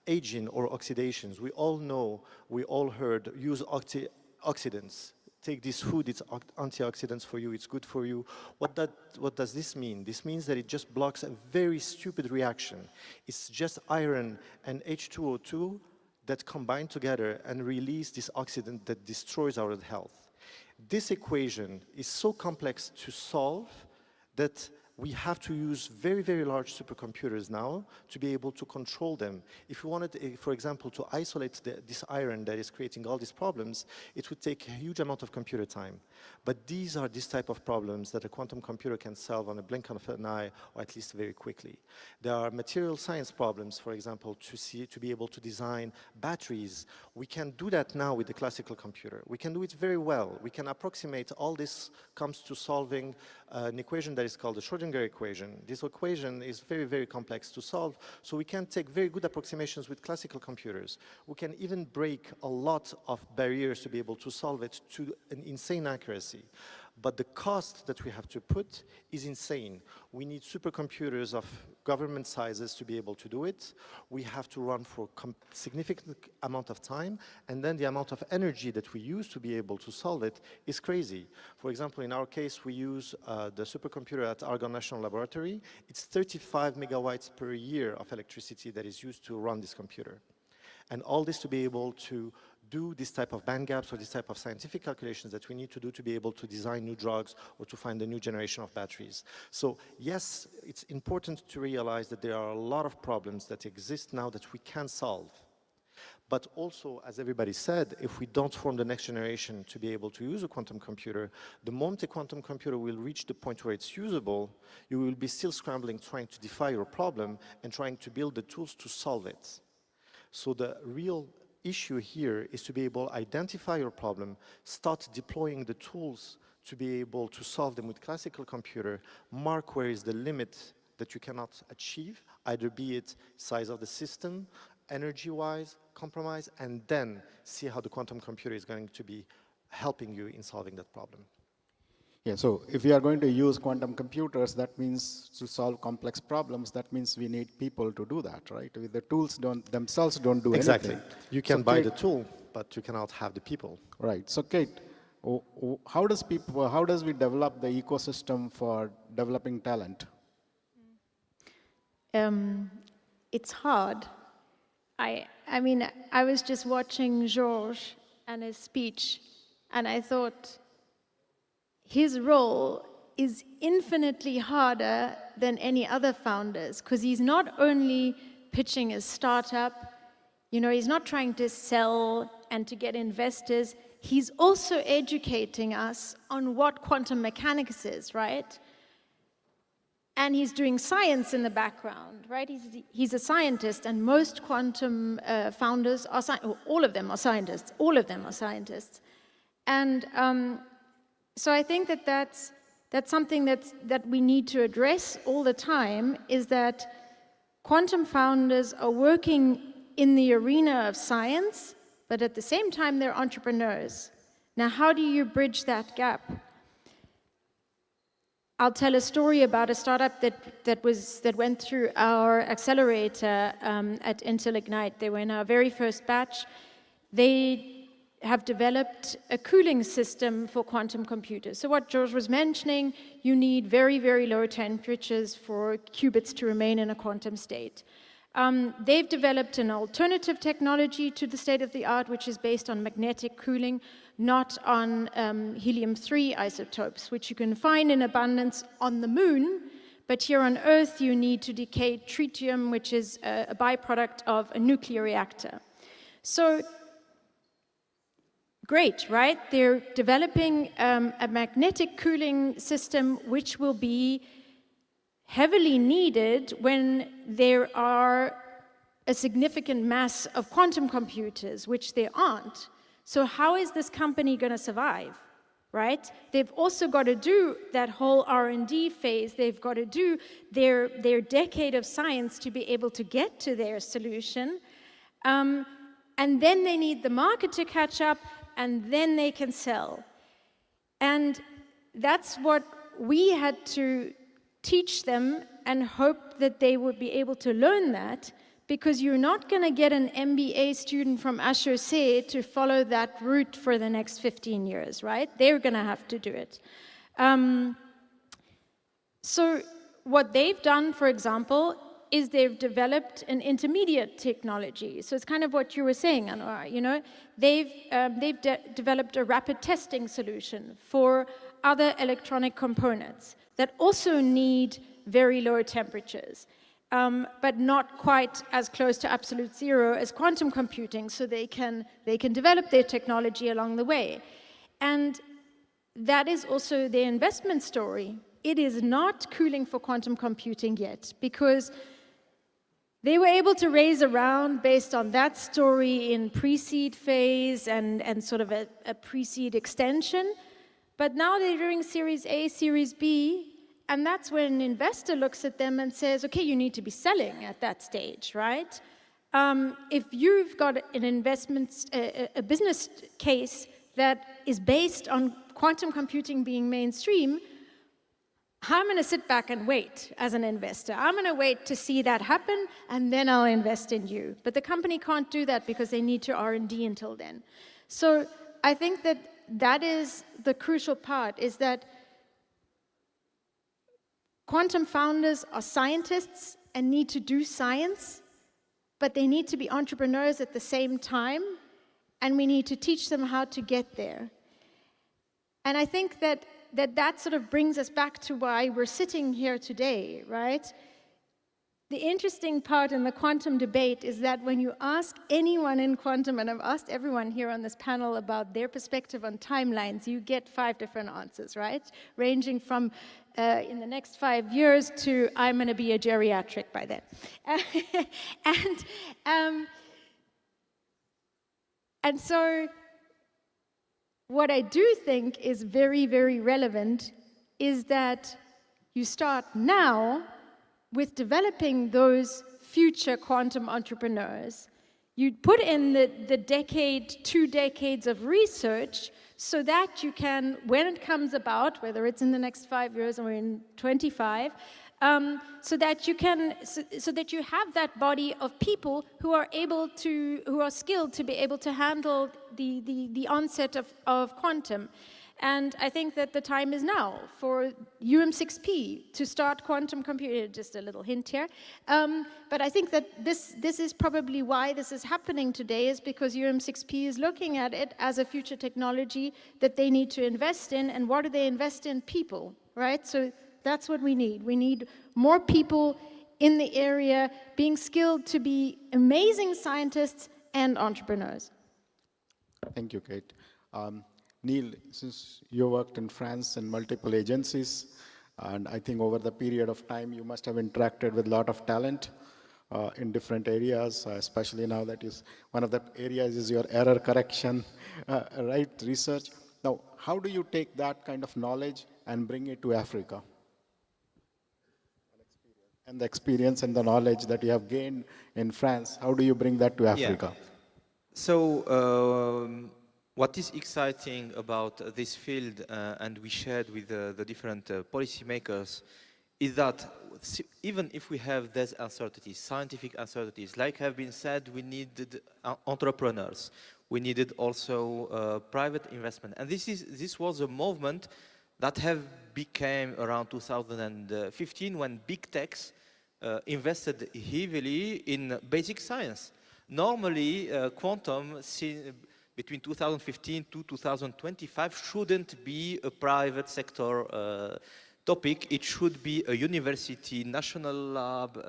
aging or oxidations. We all know, we all heard, use oxidants. Take this food, it's antioxidants for you, it's good for you. What does this mean? This means that it just blocks a very stupid reaction. It's just iron and H2O2 that combine together and release this oxidant that destroys our health. This equation is so complex to solve that we have to use very, very large supercomputers now to be able to control them. If we wanted, for example, to isolate this iron that is creating all these problems, it would take a huge amount of computer time. But these are this type of problems that a quantum computer can solve on a blink of an eye, or at least very quickly. There are material science problems, for example, to be able to design batteries. We can do that now with the classical computer. We can do it very well. We can approximate all this comes to solving an equation that is called the Schrödinger equation. This equation is very, very complex to solve, so we can take very good approximations with classical computers. We can even break a lot of barriers to be able to solve it to an insane accuracy. But the cost that we have to put is insane. We need supercomputers of government sizes to be able to do it. We have to run for significant amount of time, and then the amount of energy that we use to be able to solve it is crazy. For example, in our case, we use the supercomputer at Argonne National Laboratory. It's 35 megawatts per year of electricity that is used to run this computer. And all this to be able to do this type of band gaps or this type of scientific calculations that we need to do to be able to design new drugs or to find a new generation of batteries. So yes, it's important to realize that there are a lot of problems that exist now that we can solve. But also, as everybody said, if we don't form the next generation to be able to use a quantum computer, the moment a quantum computer will reach the point where it's usable, you will be still scrambling, trying to defy your problem and trying to build the tools to solve it. So the real issue here is to be able to identify your problem, start deploying the tools to be able to solve them with classical computer, mark where is the limit that you cannot achieve, either be it size of the system, energy-wise, compromise, and then see how the quantum computer is going to be helping you in solving that problem.
Yeah, so if we are going to use quantum computers, that means to solve complex problems, that means we need people to do that, right? The tools themselves don't do
exactly.
anything.
You can
so
buy
Kate,
the tool, but you cannot have the people.
Right. So Kate, how does we develop the ecosystem for developing talent?
It's hard. I mean, I was just watching Georges and his speech, and I thought his role is infinitely harder than any other founders, because he's not only pitching his startup, you know, he's not trying to sell and to get investors, he's also educating us on what quantum mechanics is, right? And he's doing science in the background, right? He's a scientist, and most quantum founders are all of them are scientists. All of them are scientists, and so I think that that's something that we need to address all the time. Is that quantum founders are working in the arena of science, but at the same time they're entrepreneurs. Now, how do you bridge that gap? I'll tell a story about a startup that went through our accelerator at Intel Ignite. They were in our very first batch. They have developed a cooling system for quantum computers. So what George was mentioning, you need very, very low temperatures for qubits to remain in a quantum state. They've developed an alternative technology to the state-of-the-art, which is based on magnetic cooling, not on helium-3 isotopes, which you can find in abundance on the moon, but here on Earth you need to decay tritium, which is a byproduct of a nuclear reactor. So, great, right? They're developing a magnetic cooling system which will be heavily needed when there are a significant mass of quantum computers, which there aren't. So how is this company going to survive, right? They've also got to do that whole R&D phase. They've got to do their decade of science to be able to get to their solution. And then they need the market to catch up, and then they can sell. And that's what we had to teach them and hope that they would be able to learn that, because you're not going to get an MBA student from HEC to follow that route for the next 15 years, right? They're going to have to do it. So what they've done, for example, is they've developed an intermediate technology. So it's kind of what you were saying, Anwar, you know? They've developed a rapid testing solution for other electronic components that also need very low temperatures. But not quite as close to absolute zero as quantum computing, so they can develop their technology along the way. And that is also their investment story. It is not cooling for quantum computing yet, because they were able to raise a round based on that story in pre-seed phase and sort of a pre-seed extension. But now they're doing Series A, Series B, and that's when an investor looks at them and says, okay, you need to be selling at that stage, right? If you've got an investment, a business case that is based on quantum computing being mainstream, I'm going to sit back and wait as an investor. I'm going to wait to see that happen, and then I'll invest in you. But the company can't do that because they need to R&D until then. So I think that that is the crucial part, is that quantum founders are scientists and need to do science, but they need to be entrepreneurs at the same time. and we need to teach them how to get there. And I think that sort of brings us back to why we're sitting here today, right? The interesting part in the quantum debate is that when you ask anyone in quantum, and I've asked everyone here on this panel about their perspective on timelines, you get 5 different answers, right? Ranging from in the next 5 years to I'm going to be a geriatric by then. And so what I do think is very, very relevant is that you start now with developing those future quantum entrepreneurs. You put in the decade, 2 decades of research so that you can, when it comes about, whether it's in the next 5 years or in 25, so that you have that body of people who are skilled to be able to handle the onset of quantum. And I think that the time is now for UM6P to start quantum computing. Just a little hint here. But I think that this is probably why this is happening today, is because UM6P is looking at it as a future technology that they need to invest in. And what do they invest in? People, right? So that's what we need. We need more people in the area being skilled to be amazing scientists and entrepreneurs.
Thank you, Kate. Neil, since you worked in France in multiple agencies, and I think over the period of time you must have interacted with a lot of talent in different areas, especially now that is one of the areas is your error correction, right, research. Now, how do you take that kind of knowledge and bring it to Africa? And the experience and the knowledge that you have gained in France, how do you bring that to Africa?
Yeah. So, what is exciting about this field, and we shared with the different policymakers, is that even if we have these uncertainties, scientific uncertainties, like have been said, we needed entrepreneurs. We needed also private investment. And this was a movement that have became around 2015 when big techs invested heavily in basic science. Normally, quantum between 2015 to 2025 shouldn't be a private sector topic. It should be a university, national lab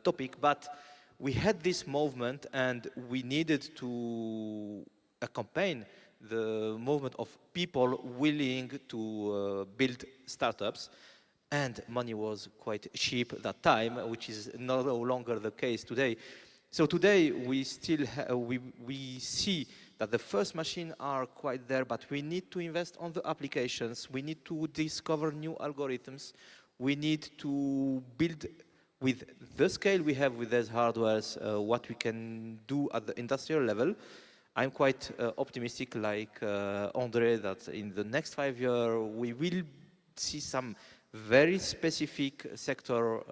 topic. But we had this movement and we needed to accompany the movement of people willing to build startups. And money was quite cheap at that time, which is no longer the case today. So today we still we see that the first machines are quite there, but we need to invest on the applications. We need to discover new algorithms. We need to build with the scale we have with these hardwares what we can do at the industrial level. I'm quite optimistic, like André, that in the next 5 years we will see some very specific sector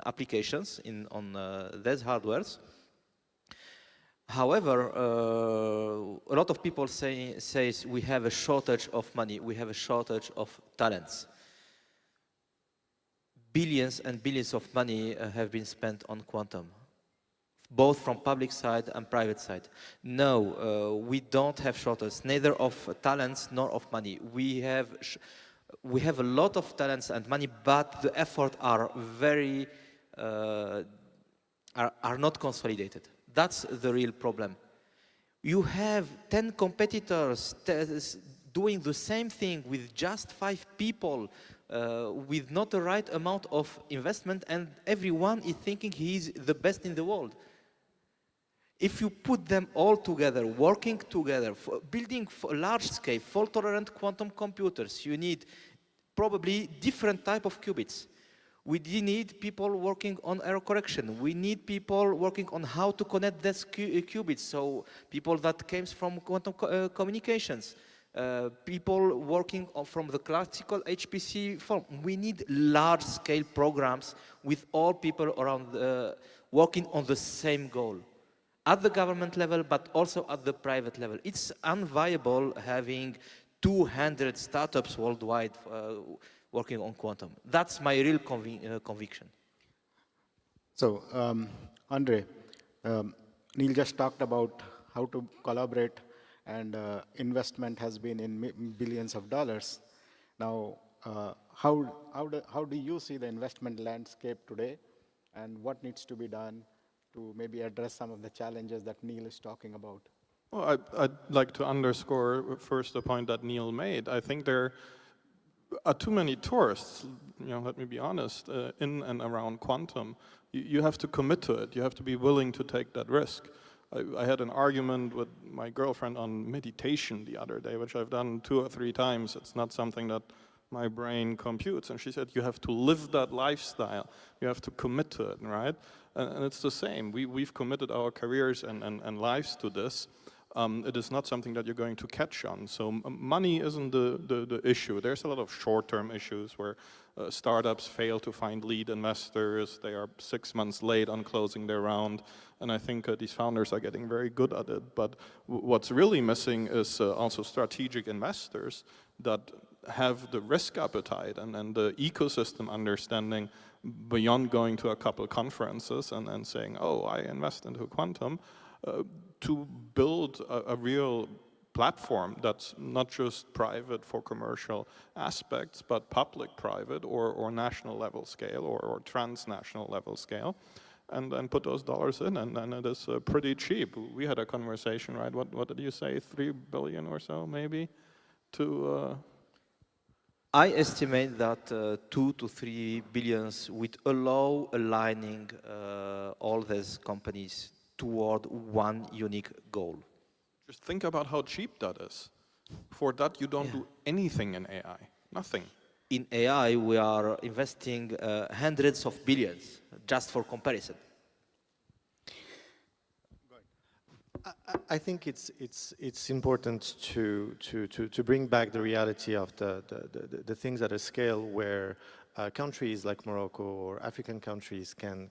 applications on these hardwares. However, a lot of people says we have a shortage of money, we have a shortage of talents. Billions and billions of money have been spent on quantum, both from public side and private side. No, we don't have shortage, neither of talents nor of money. We have a lot of talents and money, but the efforts are very are not consolidated. That's the real problem. You have 10 competitors doing the same thing with just 5 people, with not the right amount of investment, and everyone is thinking he's the best in the world. If you put them all together, working together, building large-scale, fault-tolerant quantum computers, you need probably different type of qubits. We need people working on error correction. We need people working on how to connect these qubits. So people that came from quantum communications, people working from the classical HPC form. We need large-scale programs with all people around working on the same goal, at the government level, but also at the private level. It's unviable having 200 startups worldwide working on quantum. That's my real conviction.
So, Andre, Neil just talked about how to collaborate, and investment has been in billions of dollars. Now, how do you see the investment landscape today, and what needs to be done to maybe address some of the challenges that Neil is talking about?
Well, I'd like to underscore first the point that Neil made. I think there are too many tourists, let me be honest, in and around quantum. You have to commit to it. You have to be willing to take that risk. I had an argument with my girlfriend on meditation the other day, which I've done 2 or 3 times. It's not something that my brain computes. And she said, you have to live that lifestyle. You have to commit to it, right? And it's the same. We've committed our careers and lives to this. It is not something that you're going to catch on. So money isn't the issue. There's a lot of short-term issues where startups fail to find lead investors. They are 6 months late on closing their round. And I think these founders are getting very good at it. But what's really missing is also strategic investors that have the risk appetite and the ecosystem understanding beyond going to a couple conferences and saying, oh, I invest into quantum, to build a real platform that's not just private for commercial aspects, but public-private or national level scale or transnational level scale, and put those dollars in, and it is pretty cheap. We had a conversation, right? What did you say, 3 billion or so, maybe, to...
I estimate that 2 to 3 billions would allow aligning all these companies toward one unique goal.
Just think about how cheap that is. For that, you don't do anything in AI, nothing.
In AI, we are investing hundreds of billions, just for comparison.
I think it's important to bring back the reality of the things at a scale where countries like Morocco or African countries can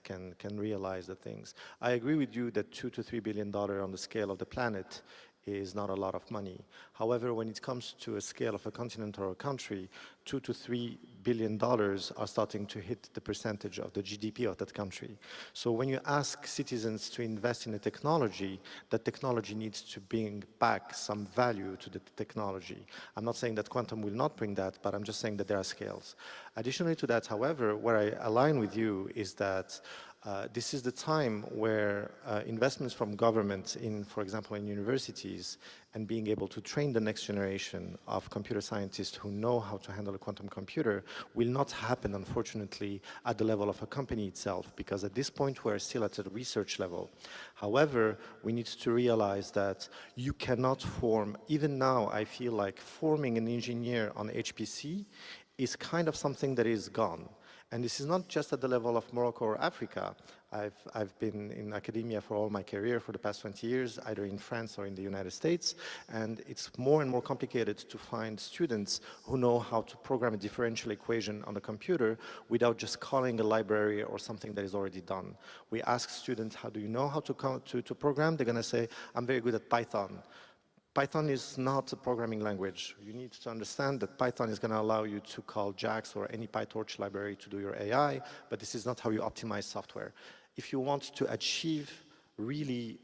realize the things. I agree with you that $2 to $3 billion on the scale of the planet is not a lot of money. However, when it comes to a scale of a continent or a country, $2 to $3 billion are starting to hit the percentage of the GDP of that country. So when you ask citizens to invest in a technology, that technology needs to bring back some value to the technology. I'm not saying that quantum will not bring that, but I'm just saying that there are scales. Additionally to that, however, where I align with you is that this is the time where investments from governments in, for example, in universities and being able to train the next generation of computer scientists who know how to handle a quantum computer will not happen, unfortunately, at the level of a company itself, because at this point we're still at a research level. However, we need to realize that you cannot form, even now I feel like forming an engineer on HPC is kind of something that is gone. And this is not just at the level of Morocco or Africa. I've been in academia for all my career for the past 20 years, either in France or in the United States, and it's more and more complicated to find students who know how to program a differential equation on the computer without just calling a library or something that is already done. We ask students, how do you know how to program? They're gonna say, I'm very good at Python. Python is not a programming language. You need to understand that Python is going to allow you to call JAX or any PyTorch library to do your AI, but this is not how you optimize software. If you want to achieve really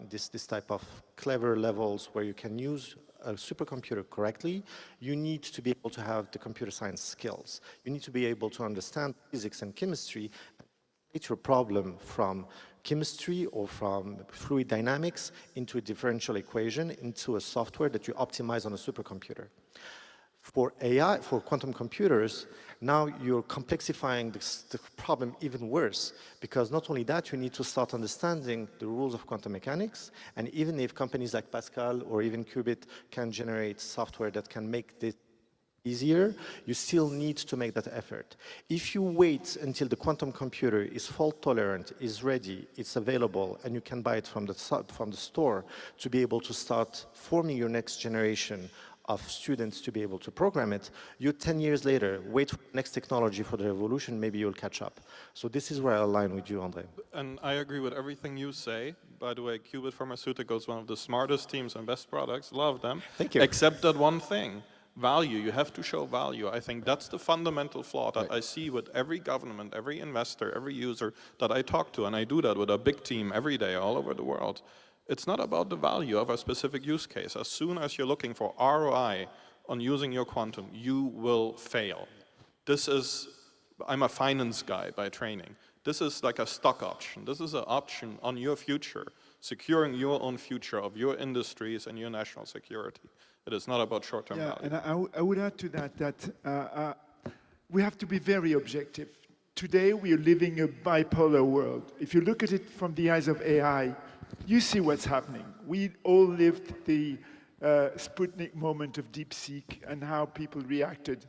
this type of clever levels where you can use a supercomputer correctly, you need to be able to have the computer science skills. You need to be able to understand physics and chemistry and take your problem from chemistry or from fluid dynamics into a differential equation, into a software that you optimize on a supercomputer. For AI, for quantum computers, now you're complexifying the problem even worse, because not only that, you need to start understanding the rules of quantum mechanics, and even if companies like Pascal or even Qubit can generate software that can make this easier, you still need to make that effort. If you wait until the quantum computer is fault tolerant, is ready, it's available, and you can buy it from the store to be able to start forming your next generation of students to be able to program it, you 10 years later, wait for the next technology for the revolution, maybe you'll catch up. So this is where I align with you, Andre.
And I agree with everything you say. By the way, Qubit Pharmaceuticals, one of the smartest teams and best products, love them.
Thank you.
Except that one thing. Value, you have to show value. I think that's the fundamental flaw that I see with every government, every investor, every user that I talk to, and I do that with a big team every day all over the world. It's not about the value of a specific use case. As soon as you're looking for ROI on using your quantum, you will fail. This is, I'm a finance guy by training. This is like a stock option. This is an option on your future, securing your own future of your industries and your national security. It is not about short-term value.
And I would add to that we have to be very objective. Today we are living a bipolar world. If you look at it from the eyes of AI, you see what's happening. We all lived the Sputnik moment of DeepSeek and how people reacted.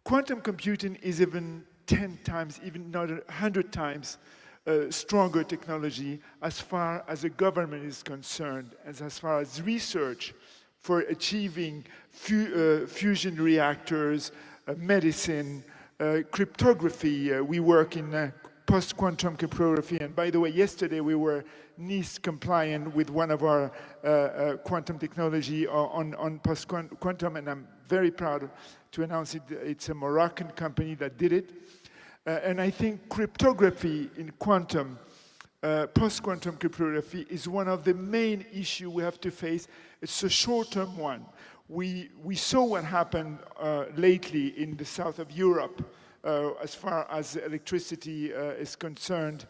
Quantum computing is even 10 times, even not 100 times stronger technology as far as the government is concerned, as far as research for achieving fusion reactors, medicine, cryptography. We work in post-quantum cryptography. And by the way, yesterday we were NIST compliant with one of our quantum technology on post-quantum, and I'm very proud to announce it's a Moroccan company that did it. And I think cryptography in quantum, post-quantum cryptography, is one of the main issues we have to face. It's a short-term one. We saw what happened lately in the south of Europe as far as electricity is concerned.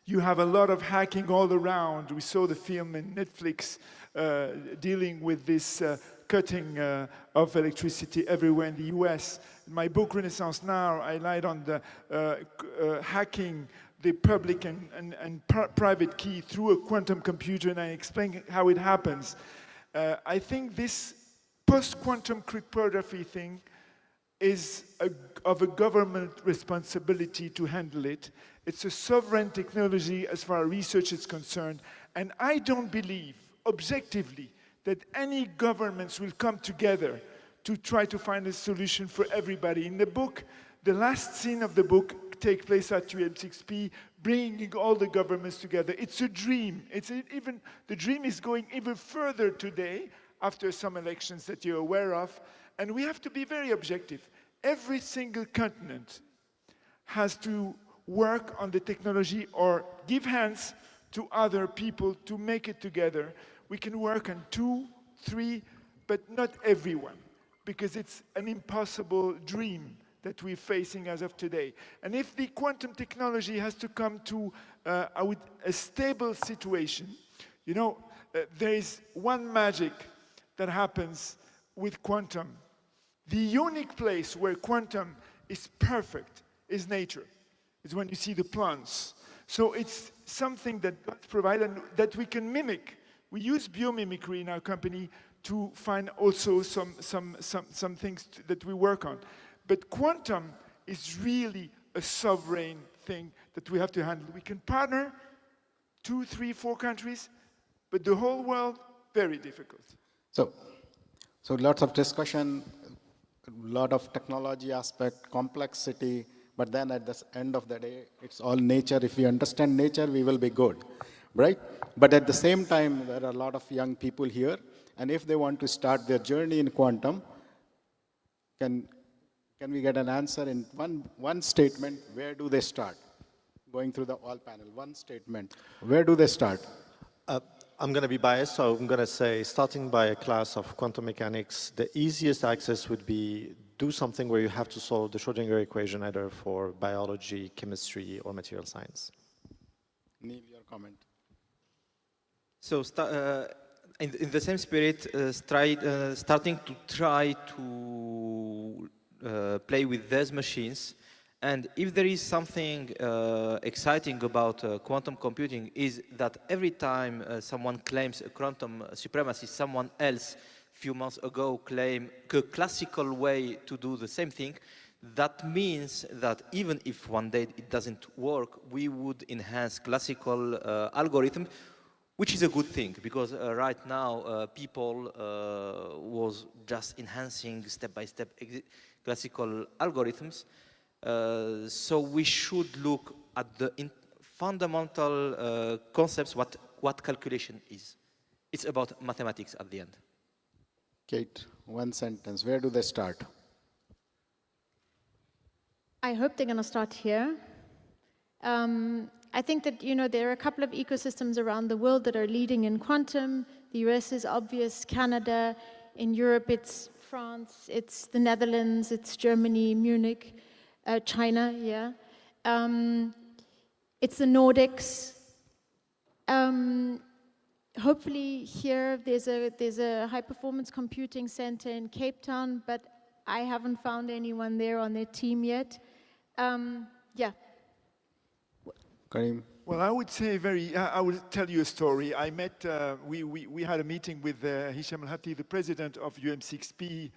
You have a lot of hacking all around. We saw the film in Netflix dealing with this cutting of electricity everywhere in the US. In my book, Renaissance Now, I lied on the hacking the public and private key through a quantum computer, and I explain how it happens. I think this post-quantum cryptography thing is of a government responsibility to handle it. It's a sovereign technology as far as research is concerned, and I don't believe, objectively, that any governments will come together to try to find a solution for everybody. In the book, the last scene of the book takes place at UM6P, bringing all the governments together. It's a dream. The dream is going even further today, after some elections that you're aware of, and we have to be very objective. Every single continent has to work on the technology or give hands to other people to make it together. We can work on 2, 3, but not everyone, because it's an impossible dream that we're facing as of today. And if the quantum technology has to come to a stable situation, you know, there is one magic that happens with quantum. The unique place where quantum is perfect is nature. It's when you see the plants. So it's something that God provides and that we can mimic. We use biomimicry in our company to find also some things that we work on. But quantum is really a sovereign thing that we have to handle. We can partner 2, 3, 4 countries, but the whole world, very difficult.
So lots of discussion, a lot of technology aspect, complexity, but then at the end of the day, it's all nature. If we understand nature, we will be good, right? But at the same time, there are a lot of young people here, and if they want to start their journey in quantum, can we get an answer in one statement? Where do they start? Going through the all panel, one statement. Where do they start?
I'm going to be biased, so I'm going to say, starting by a class of quantum mechanics, the easiest access would be do something where you have to solve the Schrödinger equation either for biology, chemistry, or material science.
Neil, your comment.
So in the same spirit, starting to try to play with these machines. And if there is something exciting about quantum computing is that every time someone claims a quantum supremacy, someone else a few months ago claimed a classical way to do the same thing. That means that even if one day it doesn't work, we would enhance classical algorithm, which is a good thing, because right now people was just enhancing step-by-step classical algorithms. So we should look at the fundamental concepts, what calculation is. It's about mathematics at the end.
Kate, one sentence. Where do they start?
I hope they're going to start here. I think that, there are a couple of ecosystems around the world that are leading in quantum. The US is obvious, Canada. In Europe, it's France, it's the Netherlands, it's Germany, Munich, China, yeah. It's the Nordics. Hopefully here there's a high-performance computing center in Cape Town, but I haven't found anyone there on their team yet. Yeah.
Karim.
Well, I would say I will tell you a story. I met, we had a meeting with Hisham Al-Hati, the president of UM6P,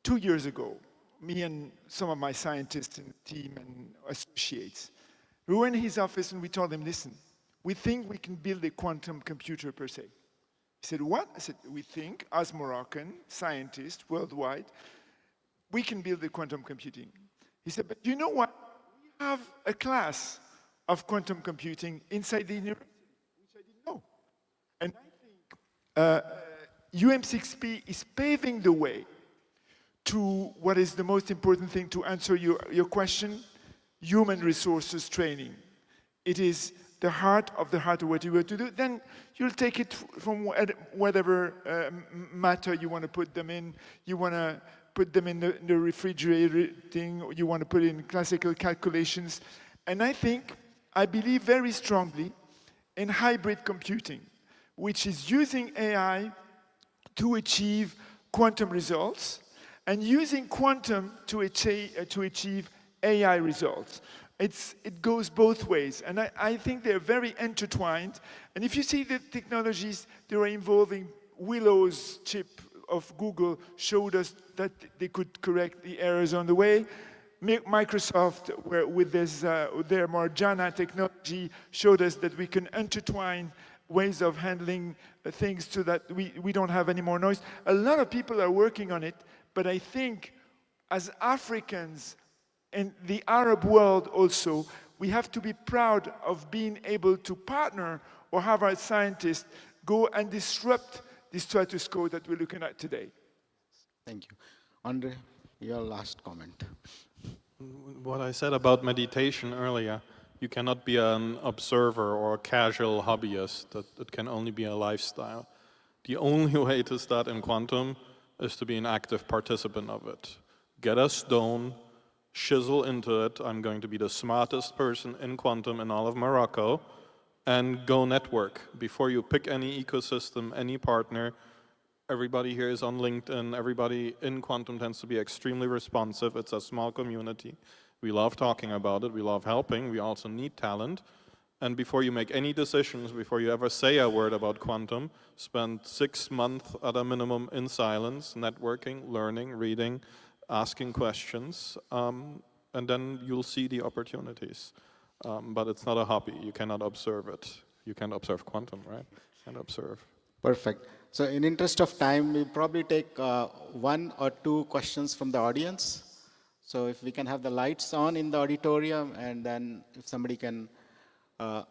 2 years ago. Me and some of my scientists in the team and associates. We were in his office and we told him, listen, we think we can build a quantum computer per se. He said, what? I said, we think, as Moroccan scientists worldwide, we can build a quantum computing. He said, but you know what? We have a class of quantum computing inside the university, which I didn't know. And I think UM6P is paving the way to what is the most important thing to answer your question, human resources training. It is the heart of what you were to do. Then you'll take it from whatever matter you want to put them in. You want to put them in the refrigerator thing, or you want to put it in classical calculations. And I believe very strongly in hybrid computing, which is using AI to achieve quantum results and using quantum to achieve AI results. It goes both ways, and I think they're very intertwined. And if you see the technologies that are involving Willow's chip of Google showed us that they could correct the errors on the way. Microsoft, with their Marjana technology, showed us that we can intertwine ways of handling things so that we don't have any more noise. A lot of people are working on it, but I think as Africans and the Arab world also, we have to be proud of being able to partner or have our scientists go and disrupt the status quo that we're looking at today.
Thank you. Andre, your last comment.
What I said about meditation earlier, you cannot be an observer or a casual hobbyist. That can only be a lifestyle. The only way to start in quantum is to be an active participant of it. Get a stone, chisel into it. I'm going to be the smartest person in quantum in all of Morocco, and go network. Before you pick any ecosystem, any partner, everybody here is on LinkedIn. Everybody in quantum tends to be extremely responsive. It's a small community. We love talking about it. We love helping. We also need talent. And before you make any decisions, before you ever say a word about quantum, spend 6 months at a minimum in silence, networking, learning, reading, asking questions, and then you'll see the opportunities. But it's not a hobby. You cannot observe it. You can observe quantum, right? And observe.
Perfect. So in interest of time, we'll probably take 1 or 2 questions from the audience. So if we can have the lights on in the auditorium, and then if somebody can,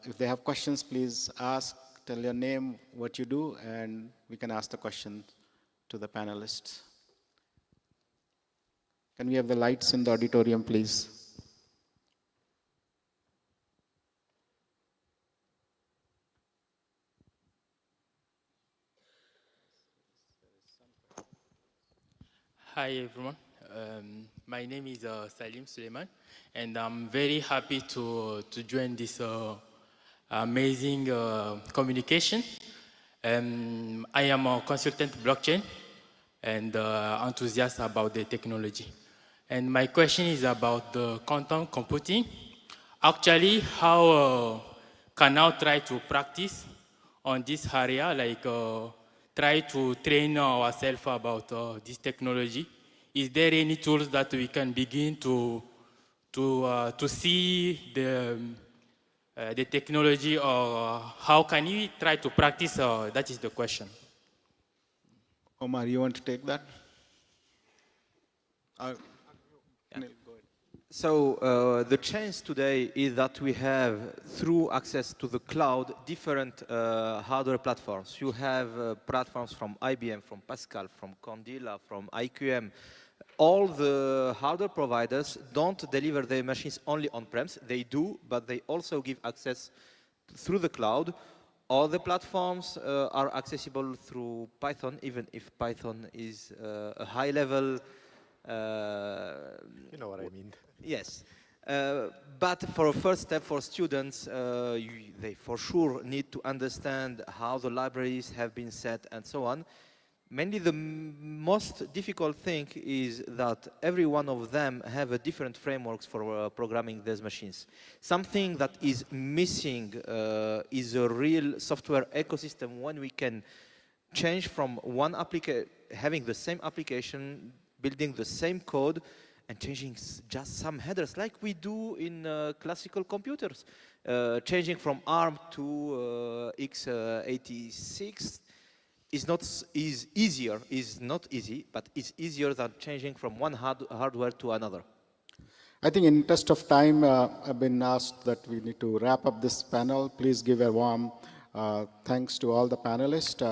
if they have questions, please ask, tell your name, what you do, and we can ask the question to the panelists. Can we have the lights in the auditorium, please?
Hi everyone, my name is Salim Suleiman, and I'm very happy to join this amazing communication. I am a consultant blockchain and enthusiast about the technology. And my question is about the quantum computing. Actually, how can I try to practice on this area, like try to train ourselves about this technology? Is there any tools that we can begin to see the technology, or how can we try to practice? That is the question.
Omar, you want to take that?
So the chance today is that we have, through access to the cloud, different hardware platforms. You have platforms from IBM, from Pascal, from Condila, from IQM. all the hardware providers don't deliver their machines only on-premise. They do, but they also give access through the cloud. All the platforms are accessible through Python, even if Python is a high-level.
You know what I mean.
Yes. But for a first step for students, they for sure need to understand how the libraries have been set and so on. Mainly the most difficult thing is that every one of them have a different frameworks for programming these machines. Something that is missing is a real software ecosystem when we can change from one application, having the same application, building the same code, and changing just some headers like we do in classical computers. Changing from ARM to x86 is not easy, but it's easier than changing from one hardware to another.
I think in interest of time, I've been asked that we need to wrap up this panel. Please give a warm thanks to all the panelists.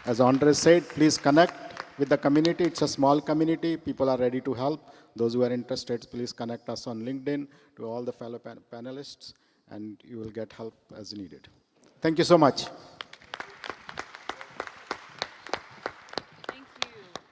As Andre said, please connect with the community. It's a small community. People are ready to help. Those who are interested, please connect us on LinkedIn to all the fellow panelists, and you will get help as needed. Thank you so much.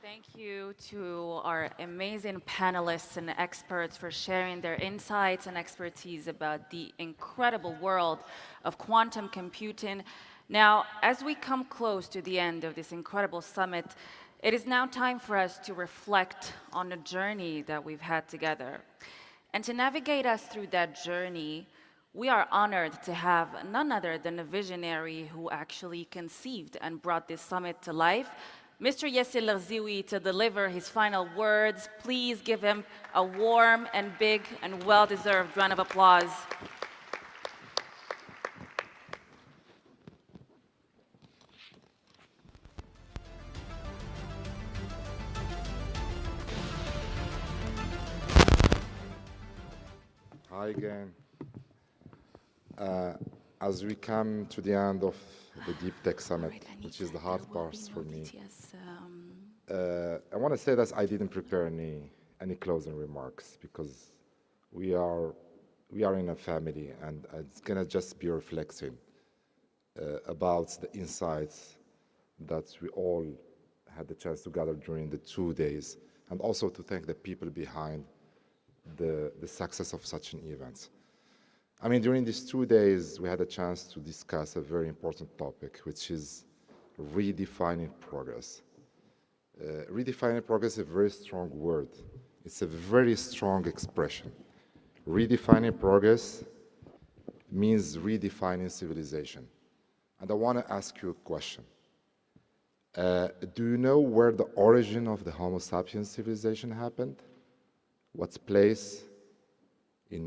Thank you to our amazing panelists and experts for sharing their insights and expertise about the incredible world of quantum computing. Now, as we come close to the end of this incredible summit, it is now time for us to reflect on the journey that we've had together. And to navigate us through that journey, we are honored to have none other than a visionary who actually conceived and brought this summit to life, Mr. Yassir Lerzoui, to deliver his final words. Please give him a warm and big and well-deserved round of applause.
Hi again. As we come to the end of the DeepTech Summit, which is the hard part for me, I want to say that I didn't prepare any closing remarks because we are in a family, and it's gonna just be reflecting about the insights that we all had the chance to gather during the 2 days, and also to thank the people behind the success of such an event. I mean, during these 2 days, we had a chance to discuss a very important topic, which is redefining progress. Redefining progress is a very strong word. It's a very strong expression. Redefining progress means redefining civilization. And I want to ask you a question. Do you know where the origin of the Homo sapiens civilization happened? In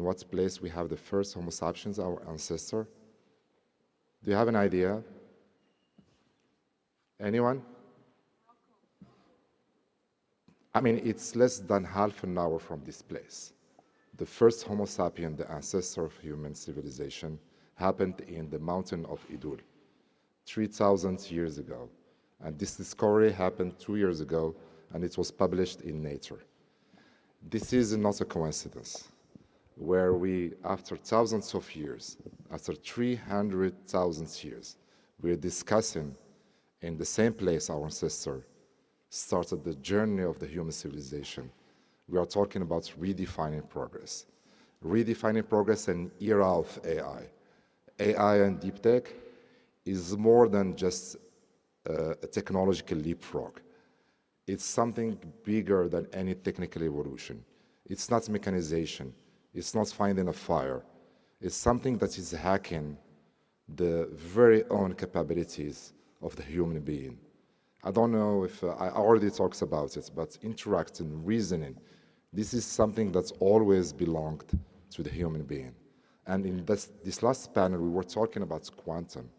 what place we have the first Homo sapiens, our ancestor? Do you have an idea? Anyone? I mean, it's less than half an hour from this place. The first Homo sapien, the ancestor of human civilization, happened in the mountain of Idul, 3,000 years ago. And this discovery happened 2 years ago, and it was published in Nature. This is not a coincidence, where we, after thousands of years, after 300,000 years, we're discussing in the same place our ancestor started the journey of the human civilization. We are talking about redefining progress. Redefining progress in an era of AI. AI and deep tech is more than just a technological leapfrog. It's something bigger than any technical evolution. It's not mechanization. It's not finding a fire. It's something that is hacking the very own capabilities of the human being. I don't know if I already talked about it, but interacting, reasoning, this is something that's always belonged to the human being. And in this last panel, we were talking about quantum.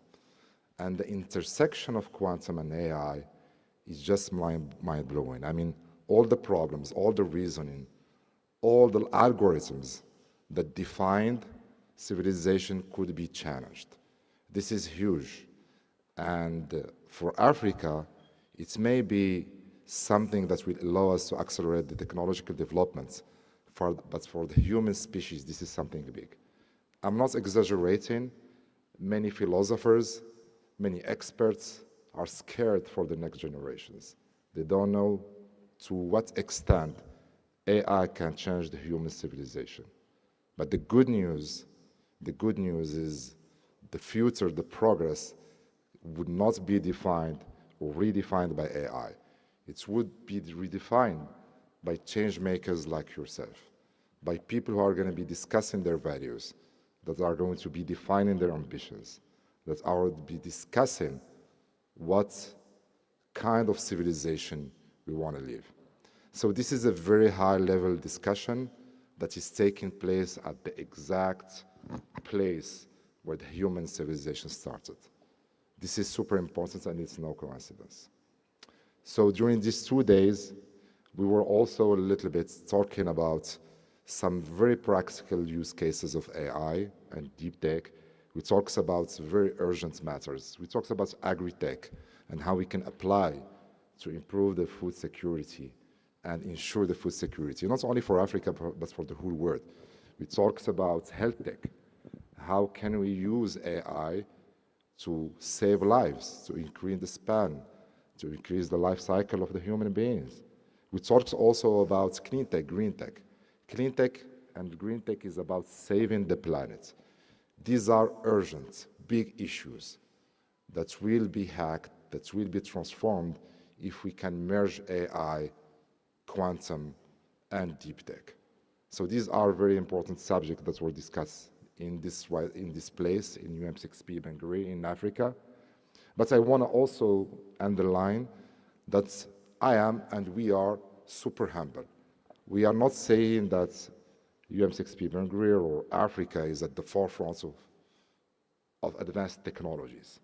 And the intersection of quantum and AI is just mind-blowing. I mean, all the problems, all the reasoning, all the algorithms that defined civilization could be challenged. This is huge. And for Africa, it may be something that will allow us to accelerate the technological developments, but for the human species, this is something big. I'm not exaggerating. Many philosophers, many experts are scared for the next generations. They don't know to what extent AI can change the human civilization. But the good news is the future, the progress would not be defined or redefined by AI. It would be redefined by change makers like yourself, by people who are going to be discussing their values, that are going to be defining their ambitions, that are be discussing what kind of civilization we want to live. So this is a very high-level discussion that is taking place at the exact place where the human civilization started. This is super important, and it's no coincidence. So during these 2 days, we were also a little bit talking about some very practical use cases of AI and deep tech. We talked about very urgent matters. We talked about agri-tech and how we can apply to improve the food security and ensure the food security, not only for Africa, but for the whole world. We talked about health tech. How can we use AI to save lives, to increase the span, to increase the life cycle of the human beings? We talked also about clean tech, green tech. Clean tech and green tech is about saving the planet. These are urgent, big issues that will be hacked, that will be transformed if we can merge AI, quantum, and deep tech. So these are very important subjects that were discussed in this place, in UM6P Benguerir in Africa. But I want to also underline that I am and we are super humble. We are not saying that UM6P Benguerir or Africa is at the forefront of advanced technologies.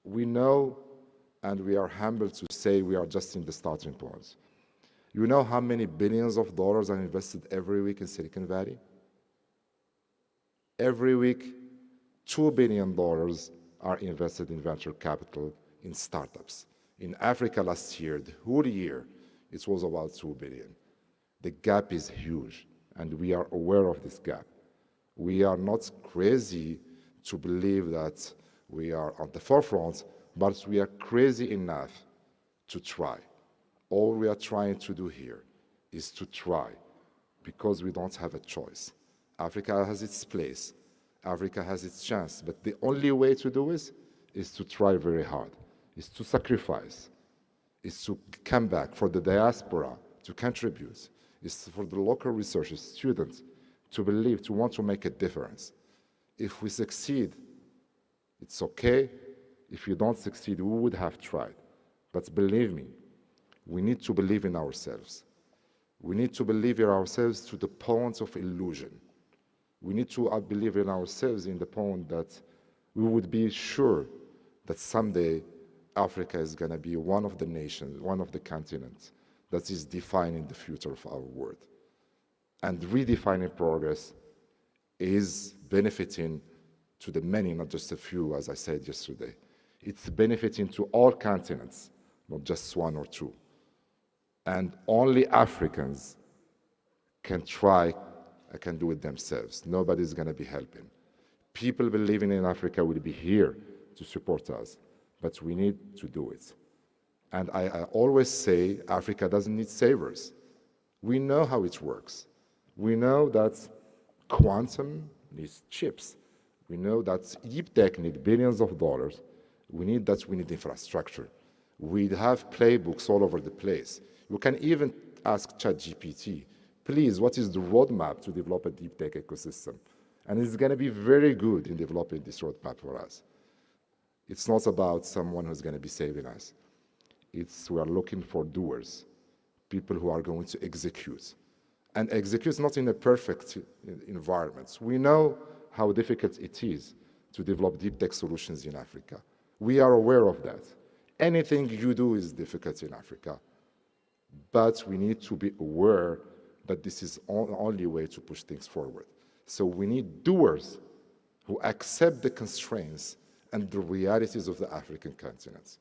We know and we are humble to say we are just in the starting point. You know how many billions of dollars are invested every week in Silicon Valley? Every week, $2 billion are invested in venture capital in startups. In Africa last year, the whole year, it was about $2 billion. The gap is huge, and we are aware of this gap. We are not crazy to believe that we are on the forefront, but we are crazy enough to try. All we are trying to do here is to try, because we don't have a choice. Africa has its place. Africa has its chance. But the only way to do it is to try very hard, is to sacrifice, is to come back for the diaspora, to contribute, is for the local researchers, students, to believe, to want to make a difference. If we succeed, it's okay. If you don't succeed, we would have tried. But believe me, we need to believe in ourselves. We need to believe in ourselves to the point of illusion. We need to believe in ourselves in the point that we would be sure that someday Africa is going to be one of the nations, one of the continents that is defining the future of our world. And redefining progress is benefiting to the many, not just a few, as I said yesterday. It's benefiting to all continents, not just one or two. And only Africans can try, can do it themselves. Nobody's going to be helping. People believing in Africa will be here to support us, but we need to do it. And I always say Africa doesn't need savers. We know how it works. We know that quantum needs chips. We know that deep tech needs billions of dollars. We need infrastructure. We have playbooks all over the place. You can even ask ChatGPT, please, what is the roadmap to develop a deep tech ecosystem? And it's going to be very good in developing this roadmap for us. It's not about someone who's going to be saving us. We are looking for doers, people who are going to execute. And execute not in a perfect environment. We know how difficult it is to develop deep tech solutions in Africa. We are aware of that. Anything you do is difficult in Africa. But we need to be aware that this is the only way to push things forward. So we need doers who accept the constraints and the realities of the African continent.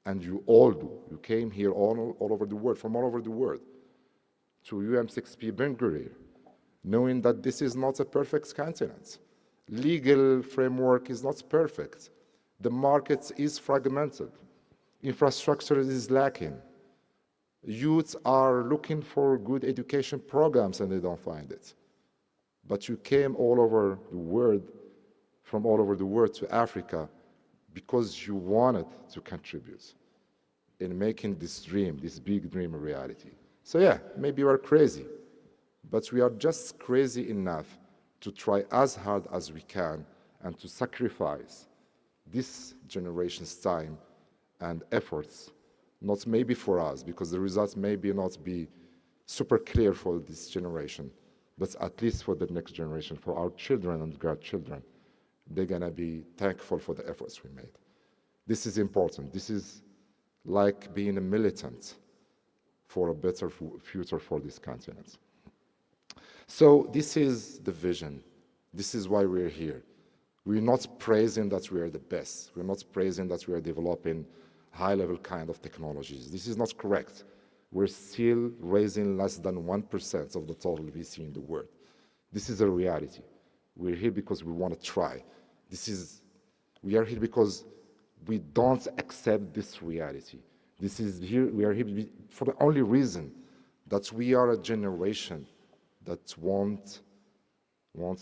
And you all do. You came here all over the world, from all over the world, to UM6P Benguerir, knowing that this is not a perfect continent. Legal framework is not perfect. The market is fragmented. Infrastructure is lacking. Youths are looking for good education programs and they don't find it. But you came all over the world, from all over the world to Africa, because you wanted to contribute in making this dream, this big dream, a reality. So yeah, maybe you are crazy, but we are just crazy enough to try as hard as we can and to sacrifice this generation's time and efforts, not maybe for us, because the results maybe not be super clear for this generation, but at least for the next generation, for our children and grandchildren. They're gonna be thankful for the efforts we made. This is important. This is like being a militant for a better future for this continent. So this is the vision. This is why we're here. We're not praising that we are the best. We're not praising that we are developing high-level kind of technologies. This is not correct. We're still raising less than 1% of the total VC in the world. This is a reality. We're here because we want to try. We are here because we don't accept this reality. We are here for the only reason that we are a generation that wants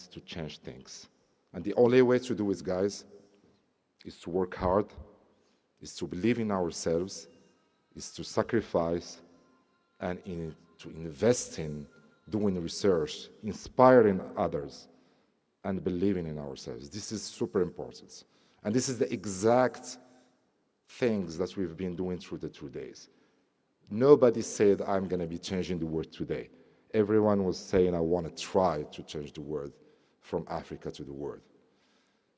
to change things. And the only way to do it, guys, is to work hard, is to believe in ourselves, is to sacrifice, and to invest in doing research, inspiring others, and believing in ourselves. This is super important. And this is the exact things that we've been doing through the 2 days. Nobody said, I'm going to be changing the world today. Everyone was saying, I want to try to change the world from Africa to the world.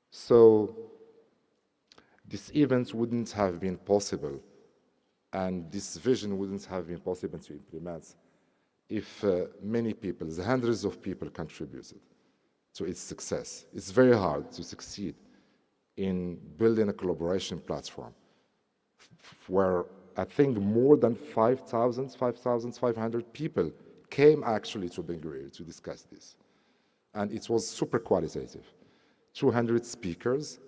So this event wouldn't have been possible, and this vision wouldn't have been possible to implement if many people, hundreds of people contributed to its success. It's very hard to succeed in building a collaboration platform where I think more than 5,500 people came actually to Benguerir to discuss this. And it was super qualitative. 200 speakers,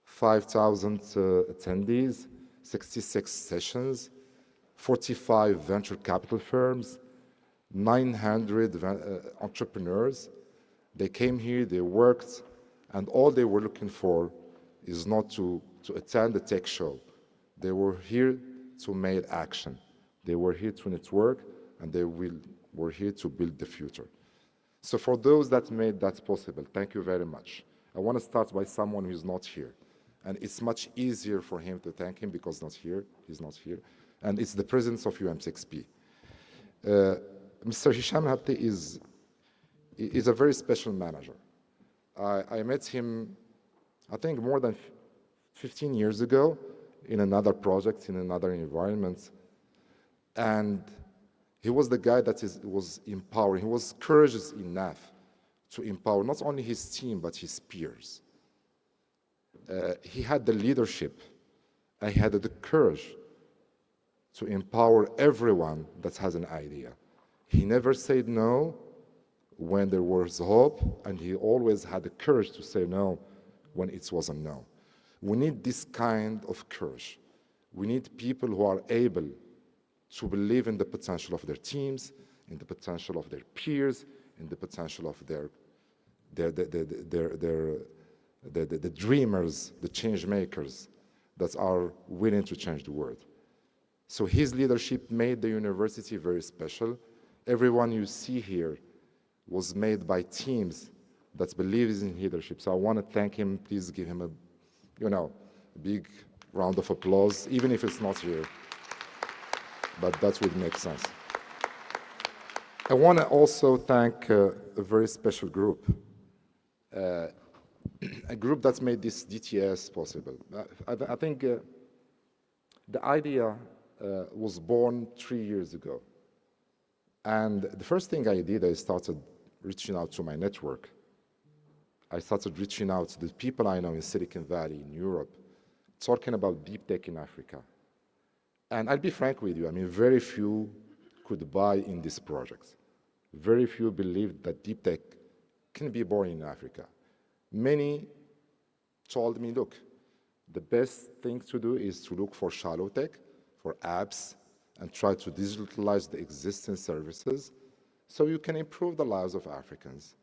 5,000 attendees, 66 sessions, 45 venture capital firms, 900 entrepreneurs. They came here, they worked, and all they were looking for is not to attend the tech show. They were here to make action. They were here to network, and they were here to build the future. So for those that made that possible, thank you very much. I want to start by someone who's not here. And it's much easier for him to thank him because he's not here. And it's the presence of UM6P. Mr. Hisham Habti is a very special manager. I met him, I think, more than 15 years ago in another project, in another environment. And he was the guy that was empowering. He was courageous enough to empower not only his team, but his peers. He had the leadership, and he had the courage to empower everyone that has an idea. He never said no when there was hope, and he always had the courage to say no when it wasn't no. We need this kind of courage. We need people who are able to believe in the potential of their teams, in the potential of their peers, in the potential of the dreamers, the change makers that are willing to change the world. So his leadership made the university very special. Everyone you see here was made by teams that believes in leadership. So I want to thank him. Please give him a big round of applause, even if it's not here. But that would make sense. I want to also thank a very special group, a group that made this DTS possible. I think the idea was born 3 years ago. And the first thing I did, I started reaching out to my network. I started reaching out to the people I know in Silicon Valley, in Europe, talking about deep tech in Africa. And I'll be frank with you, I mean, very few could buy in these projects. Very few believed that deep tech can be born in Africa. Many told me, look, the best thing to do is to look for shallow tech, for apps, and try to digitalize the existing services so you can improve the lives of Africans.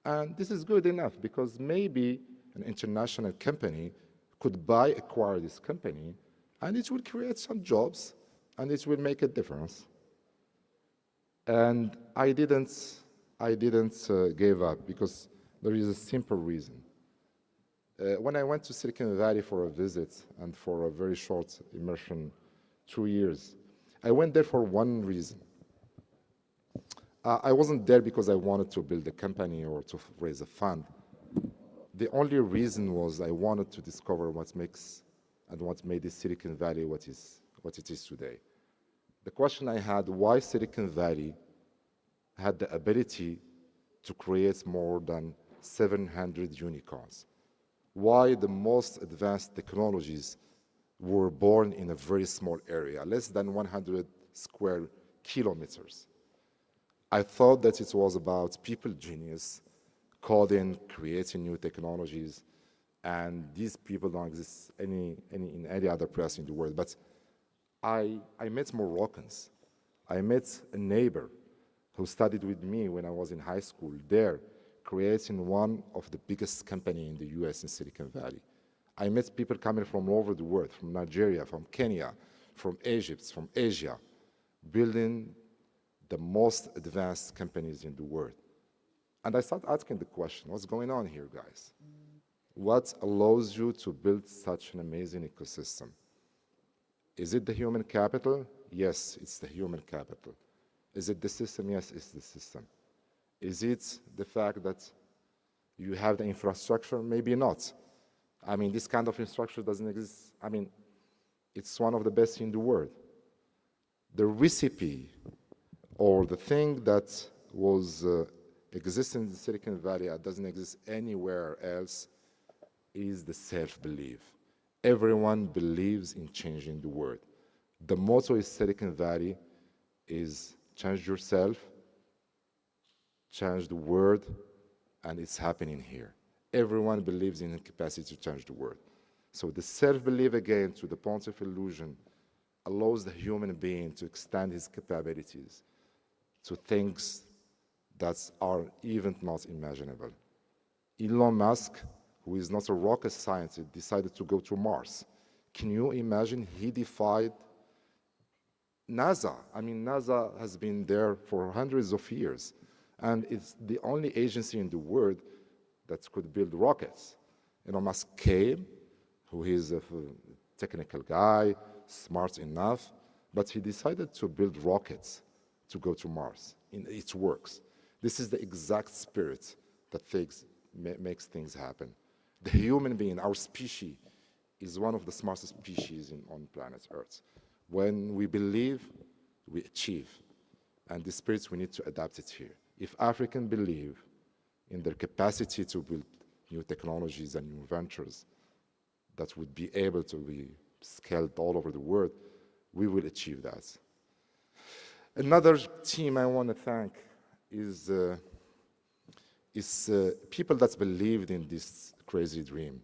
And this is good enough because maybe an international company could acquire this company, and it will create some jobs, and it will make a difference. And I didn't give up because there is a simple reason. When I went to Silicon Valley for a visit and for a very short immersion, 2 years, I went there for one reason. I wasn't there because I wanted to build a company or to raise a fund. The only reason was I wanted to discover what makes and what made this Silicon Valley what it is today. The question I had, why Silicon Valley had the ability to create more than 700 unicorns? Why the most advanced technologies were born in a very small area, less than 100 square kilometers? I thought that it was about people genius, coding, creating new technologies, and these people don't exist in any other place in the world. But I met Moroccans. I met a neighbor who studied with me when I was in high school there, creating one of the biggest companies in the US in Silicon Valley. I met people coming from all over the world, from Nigeria, from Kenya, from Egypt, from Asia, building the most advanced companies in the world. And I started asking the question, what's going on here, guys? What allows you to build such an amazing ecosystem? Is it the human capital? Yes, it's the human capital. Is it the system? Yes, it's the system. Is it the fact that you have the infrastructure? Maybe not. I mean, this kind of infrastructure doesn't exist. I mean, it's one of the best in the world. The recipe or the thing that was existing in Silicon Valley that doesn't exist anywhere else is the self-belief. Everyone believes in changing the world. The motto is Silicon Valley is change yourself, change the world, and it's happening here. Everyone believes in the capacity to change the world. So the self-belief, again, to the point of illusion, allows the human being to extend his capabilities to things that are even not imaginable. Elon Musk, who is not a rocket scientist, decided to go to Mars. Can you imagine he defied NASA? I mean, NASA has been there for hundreds of years, and it's the only agency in the world that could build rockets. Elon Musk came, who is a technical guy, smart enough, but he decided to build rockets to go to Mars. It works. This is the exact spirit that makes things happen. The human being, our species, is one of the smartest species on planet Earth. When we believe, we achieve. And the spirit, we need to adapt it here. If Africans believe in their capacity to build new technologies and new ventures that would be able to be scaled all over the world, we will achieve that. Another team I want to thank is people that believed in this crazy dream.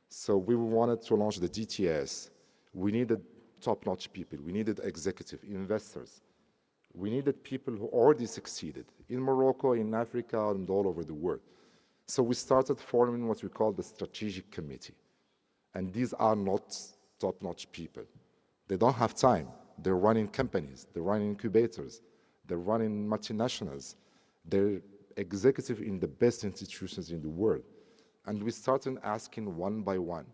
So we wanted to launch the DTS. We needed top-notch people. We needed executive investors. We needed people who already succeeded in Morocco, in Africa, and all over the world. So we started forming what we call the strategic committee. And these are not top-notch people. They don't have time. They're running companies. They're running incubators. They're running multinationals. They're executive in the best institutions in the world. And we started asking one by one,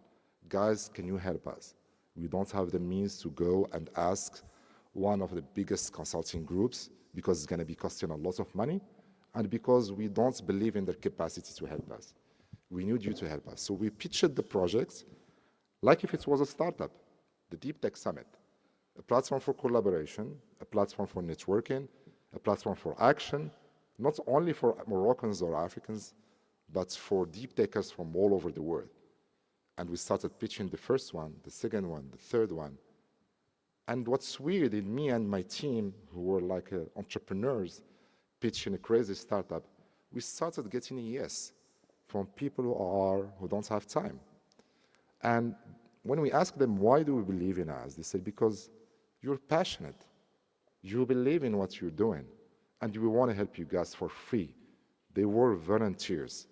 guys, can you help us? We don't have the means to go and ask one of the biggest consulting groups because it's going to be costing a lot of money and because we don't believe in their capacity to help us. We need you to help us. So we pitched the project like if it was a startup, the DeepTech Summit, a platform for collaboration, a platform for networking, a platform for action, not only for Moroccans or Africans, but for deep techers from all over the world. And we started pitching the first one, the second one, the third one. And what's weird in me and my team, who were like entrepreneurs, pitching a crazy startup, we started getting a yes from people who don't have time. And when we asked them, why do we believe in us? They said, because you're passionate. You believe in what you're doing. And we want to help you guys for free. They were volunteers.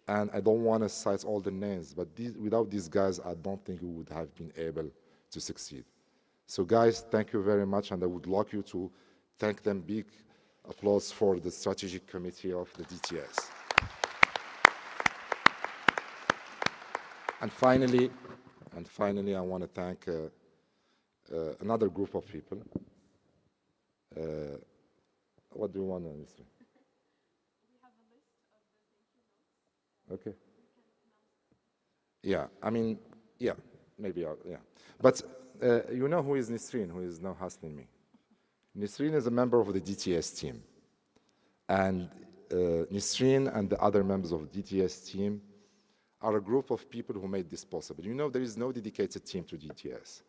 And I don't want to cite all the names, but without these guys, I don't think we would have been able to succeed. So guys, thank you very much, and I would like you to thank them. Big applause for the strategic committee of the DTS. And finally, I want to thank another group of people. What do you want on this one? Okay. Yeah, I mean, yeah, maybe, yeah. But you know who is Nisreen, who is now hustling me? Nisreen is a member of the DTS team. And Nisreen and the other members of the DTS team are a group of people who made this possible. You know, there is no dedicated team to DTS.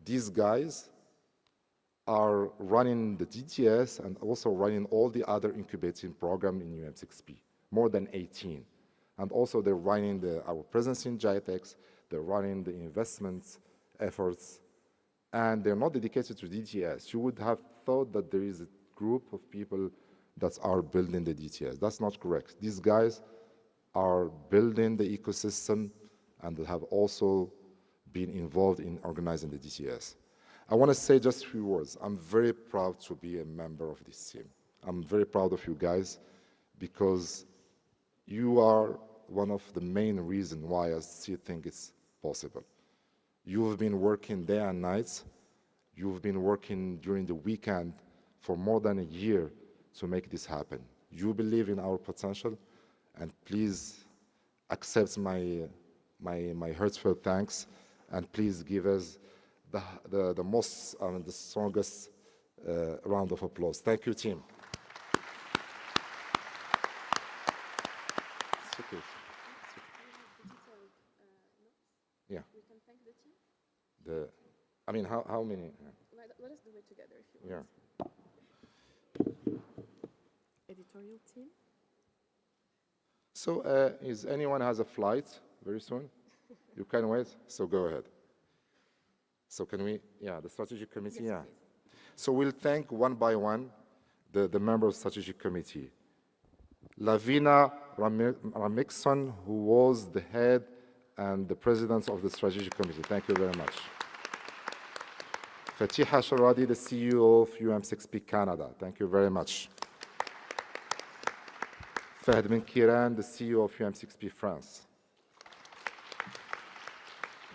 These guys are running the DTS and also running all the other incubating programs in UM6P, more than 18. And also they're running our presence in Biotech, they're running the investments efforts, and they're not dedicated to DTS. You would have thought that there is a group of people that are building the DTS. That's not correct. These guys are building the ecosystem and have also been involved in organizing the DTS. I want to say just a few words. I'm very proud to be a member of this team. I'm very proud of you guys because you are one of the main reasons why I still think it's possible. You've been working day and nights. You've been working during the weekend for more than a year to make this happen. You believe in our potential, and please accept my heartfelt thanks, and please give us the most, the strongest round of applause. Thank you, team. It's okay. Yeah.
We can thank the team?
I mean, how many?
Let us do it together if you want.
Yeah.
Editorial team?
So, is anyone has a flight very soon? You can wait? So go ahead. So can we, yeah, the strategic committee, yes, yeah. Please. So we'll thank one by one the members of the strategic committee. Lavina Ramikson, who was the head and the president of the strategic committee. Thank you very much. Fatiha Sharadi, the CEO of UM6P Canada. Thank you very much. Fahd Benguerir, the CEO of UM6P France.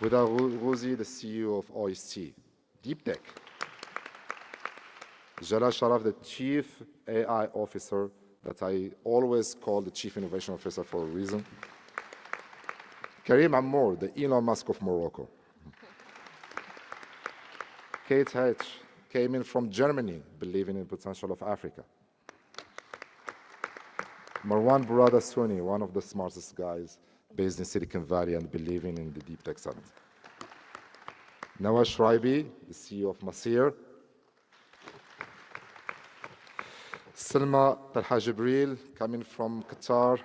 Huda Ghouzi, the CEO of OST. DeepTech. Jalal Sharaf, the Chief AI Officer, that I always call the Chief Innovation Officer for a reason. Karim Amour, the Elon Musk of Morocco. Kate H. came in from Germany, believing in the potential of Africa. Marwan Burada Suni, one of the smartest guys based in Silicon Valley and believing in the DeepTech Summit. Nawaz Shraibi, the CEO of MAScIR. Salma Talha Jibril, coming from Qatar.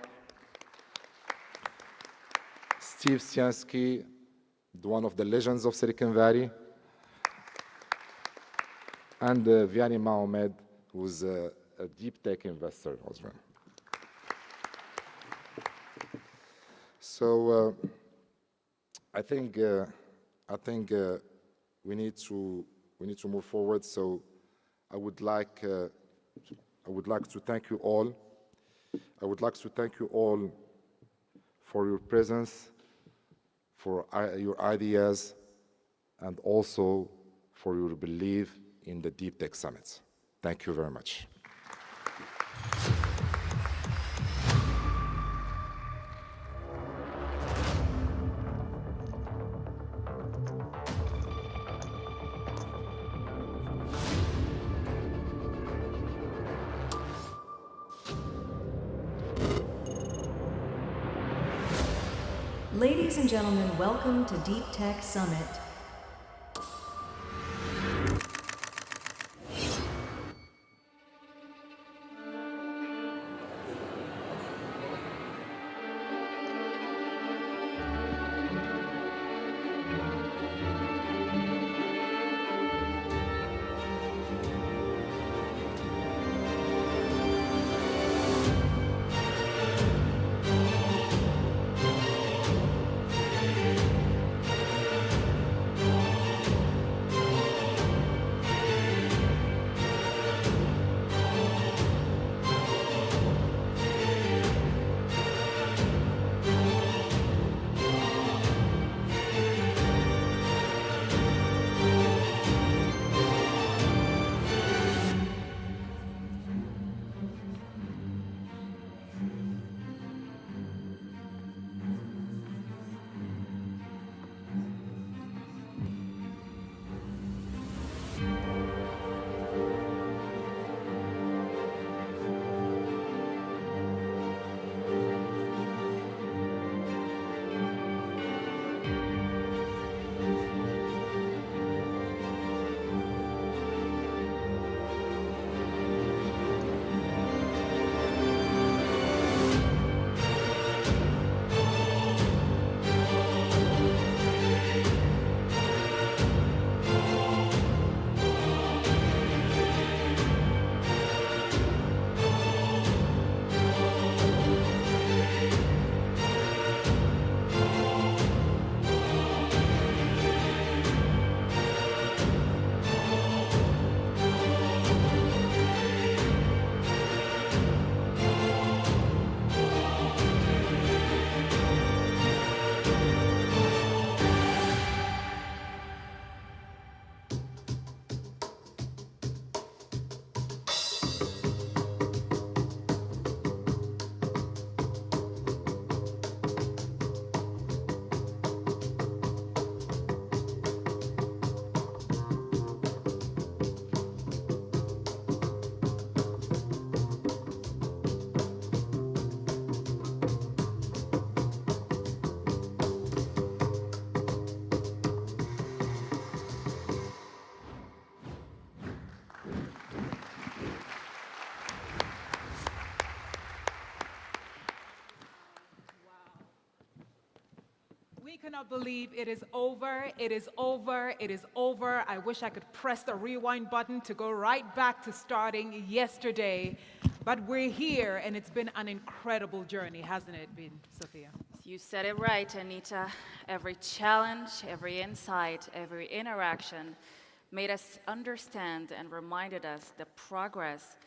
Steve Siansky, one of the legends of Silicon Valley. And Vianney Mohammed, who's a deep tech investor as well. So I think we need to move forward. So I would like to thank you all. I would like to thank you all for your presence, for your ideas, and also for your belief in the DeepTech Summit. Thank you very much.
Ladies and gentlemen, welcome to DeepTech Summit.
We cannot believe it is over, it is over, it is over. I wish I could press the rewind button to go right back to starting yesterday. But we're here, and it's been an incredible journey, hasn't it been, Sophia?
You said it right, Anita. Every challenge, every insight, every interaction made us understand and reminded us that progress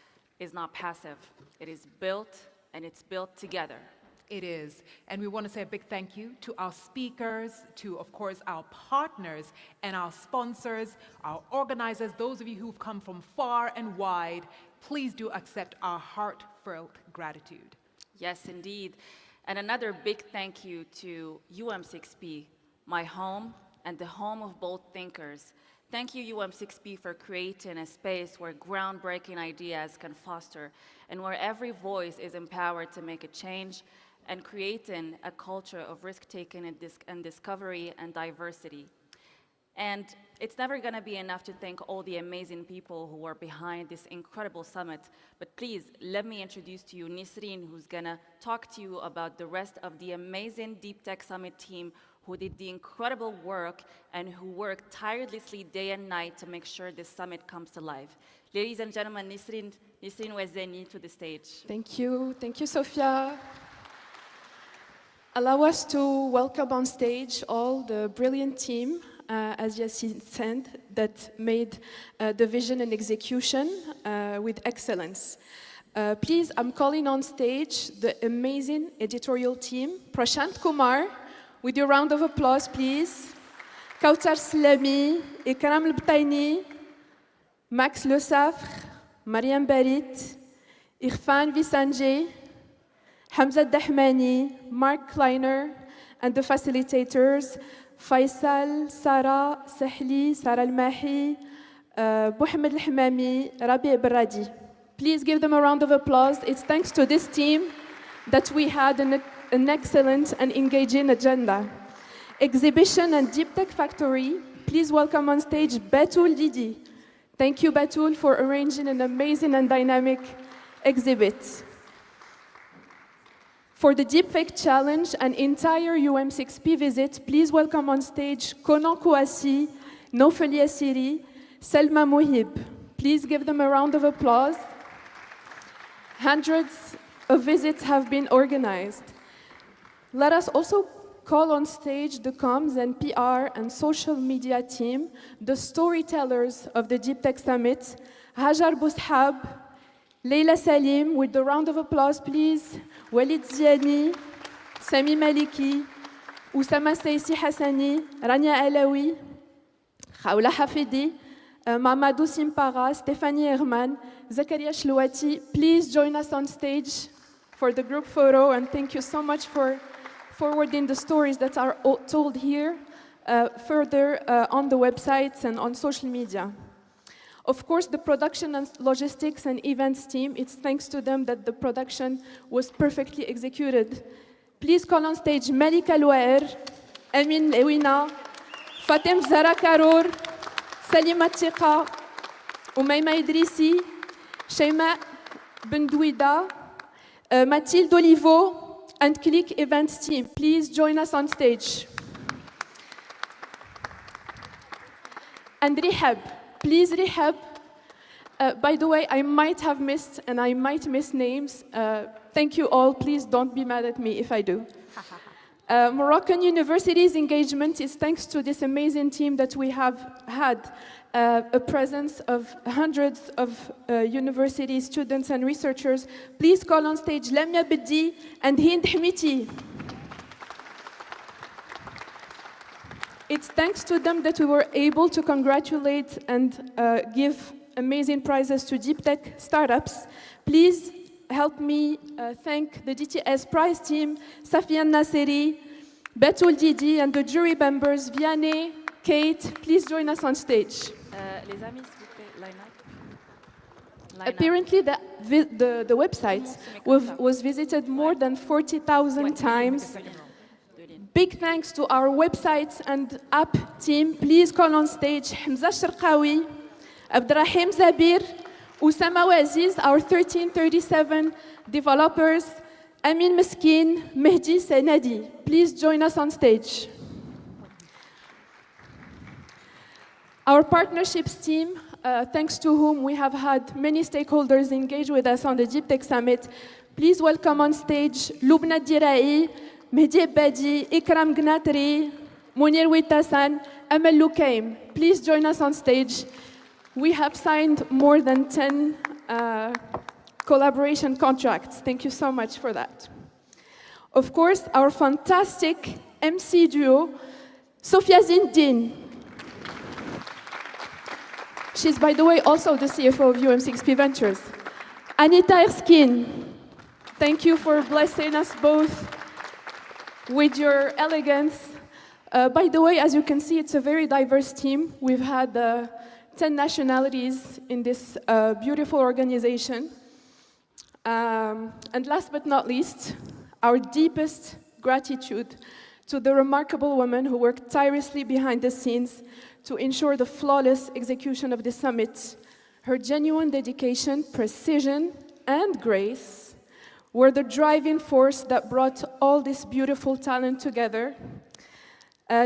is not passive. It is built, and it's built together.
It is. And we want to say a big thank you to our speakers, to, of course, our partners and our sponsors, our organizers, those of you who've come from far and wide. Please do accept our heartfelt gratitude.
Yes, indeed. And another big thank you to UM6P, my home and the home of bold thinkers. Thank you, UM6P, for creating a space where groundbreaking ideas can foster and where every voice is empowered to make a change, and creating a culture of risk-taking and discovery and diversity. And it's never going to be enough to thank all the amazing people who are behind this incredible summit. But please, let me introduce to you Nisreen, who's going to talk to you about the rest of the amazing DeepTech Summit team who did the incredible work and who worked tirelessly day and night to make sure this summit comes to life. Ladies and gentlemen, Nisreen Wezeni to the stage.
Thank you, Sophia. Allow us to welcome on stage all the brilliant team, as Yassine said, that made the vision and execution with excellence. Please, I'm calling on stage the amazing editorial team. Prashant Kumar, with your round of applause, please. Kautar Slami, Ikram Al-Btaini, Max Le Safre, Mariam Barit, Irfan Visanjay, Hamza Dahmani, Mark Kleiner, and the facilitators, Faisal, Sarah, Sahli, Sarah Al-Mahi, Mohammed Al-Hamami, Rabi Ibradi. Please give them a round of applause. It's thanks to this team that we had an an excellent and engaging agenda. Exhibition and Deep Tech Factory, please welcome on stage Batul Didi. Thank you, Batul, for arranging an amazing and dynamic exhibit. For the Deepfake Challenge and entire UM6P visit, please welcome on stage Conan Kouassi, Nofel Yassiri, Selma Mohib. Please give them a round of applause. Hundreds of visits have been organized. Let us also call on stage the comms and PR and social media team, the storytellers of the DeepTech Summit, Hajar Boushab, Leila Salim, with the round of applause, please. Walid Ziani, Sami Maliki, Oussama Saïsi Hassani, Rania Alaoui, Khawla Hafidi, Mamadou Simpara, Stéphanie Herman, Zakaria Shlouati. Please join us on stage for the group photo, and thank you so much for forwarding the stories that are told here further on the websites and on social media. Of course, the production and logistics and events team, it's thanks to them that the production was perfectly executed. Please call on stage Malika Louaer, Amin Lewina, Fatem Zara Karour, Salima Tiqa, Umayma Idrissi, Sheima Bendouida, Mathilde Olivo, and Click Events team. Please join us on stage. And Rehab. Please, Rehab. By the way, I might have missed and I might miss names. Thank you all. Please don't be mad at me if I do. Moroccan University's engagement is thanks to this amazing team that we have had a presence of hundreds of university students and researchers. Please call on stage Lamia Bedi and Hind Hmiti. It's thanks to them that we were able to congratulate and give amazing prizes to deep tech startups. Please help me thank the DTS prize team, Safian Nasseri, Batul Didi, and the jury members, Vianney, Kate. Please join us on stage.
Les amis, s'il vous plaît, line up.
Apparently, the website was visited more than 40,000 times. Big thanks to our website and app team. Please call on stage Hamza Sharqawi, Abdrahim Zabir, Oussama Waziz, our 1337 developers, Amin Meskin, Mehdi Senadi. Please join us on stage. Our partnerships team, thanks to whom we have had many stakeholders engage with us on the DeepTech Summit. Please welcome on stage Lubna Dirai, Mehdi Badi, Ikram Gnatri, Munir Witasan, Amal Lukaim. Please join us on stage. We have signed more than 10 collaboration contracts. Thank you so much for that. Of course, our fantastic MC duo, Sofia Zindin. She's, by the way, also the CFO of UM6P Ventures. Anita Erskine, thank you for blessing us both with your elegance. By the way, as you can see, it's a very diverse team. We've had 10 nationalities in this beautiful organization. And last but not least, our deepest gratitude to the remarkable women who worked tirelessly behind the scenes to ensure the flawless execution of the summit. Her genuine dedication, precision, and grace were the driving force that brought all this beautiful talent together.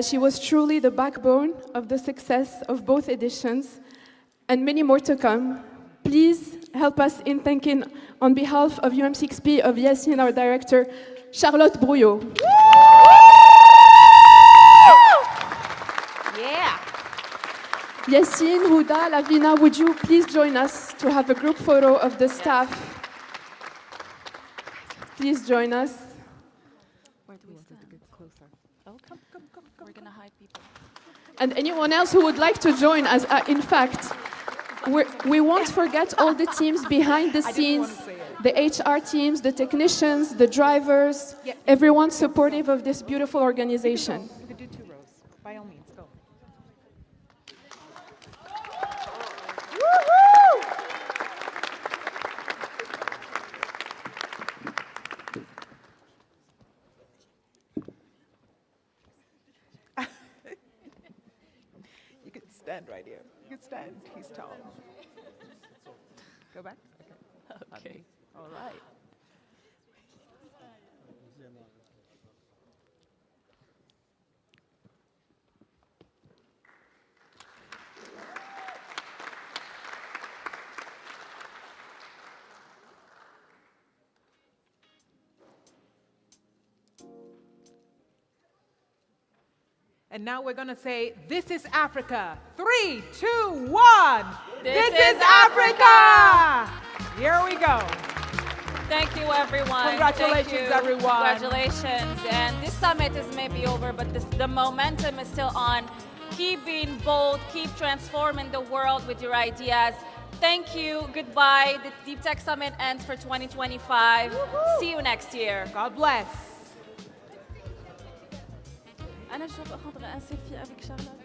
She was truly the backbone of the success of both editions, and many more to come. Please help us in thanking, on behalf of UM6P, of Yassine, our director, Charlotte Brouillot.
Yeah.
Yassine, Huda, Lavina, would you please join us to have a group photo of the staff? Please join us.
Where do we stand? Closer. Oh, come. We're going to hide people.
And anyone else who would like to join us, in fact, we won't forget all the teams behind the scenes, the HR teams, the technicians, the drivers, everyone supportive of this beautiful organization.
You could do 2 rows. By all means, go. stand right here. You can stand. He's tall. Go back? Okay. All right. And now we're going to say, this is Africa. 3, 2, 1. This is Africa. Here we go.
Thank you, everyone.
Congratulations,
Thank you.
everyone.
Congratulations. And this summit is maybe over, but the momentum is still on. Keep being bold. Keep transforming the world with your ideas. Thank you. Goodbye. The DeepTech Summit ends for 2025. See you next year.
God bless.
أنا جو prendre un selfie avec Charlotte.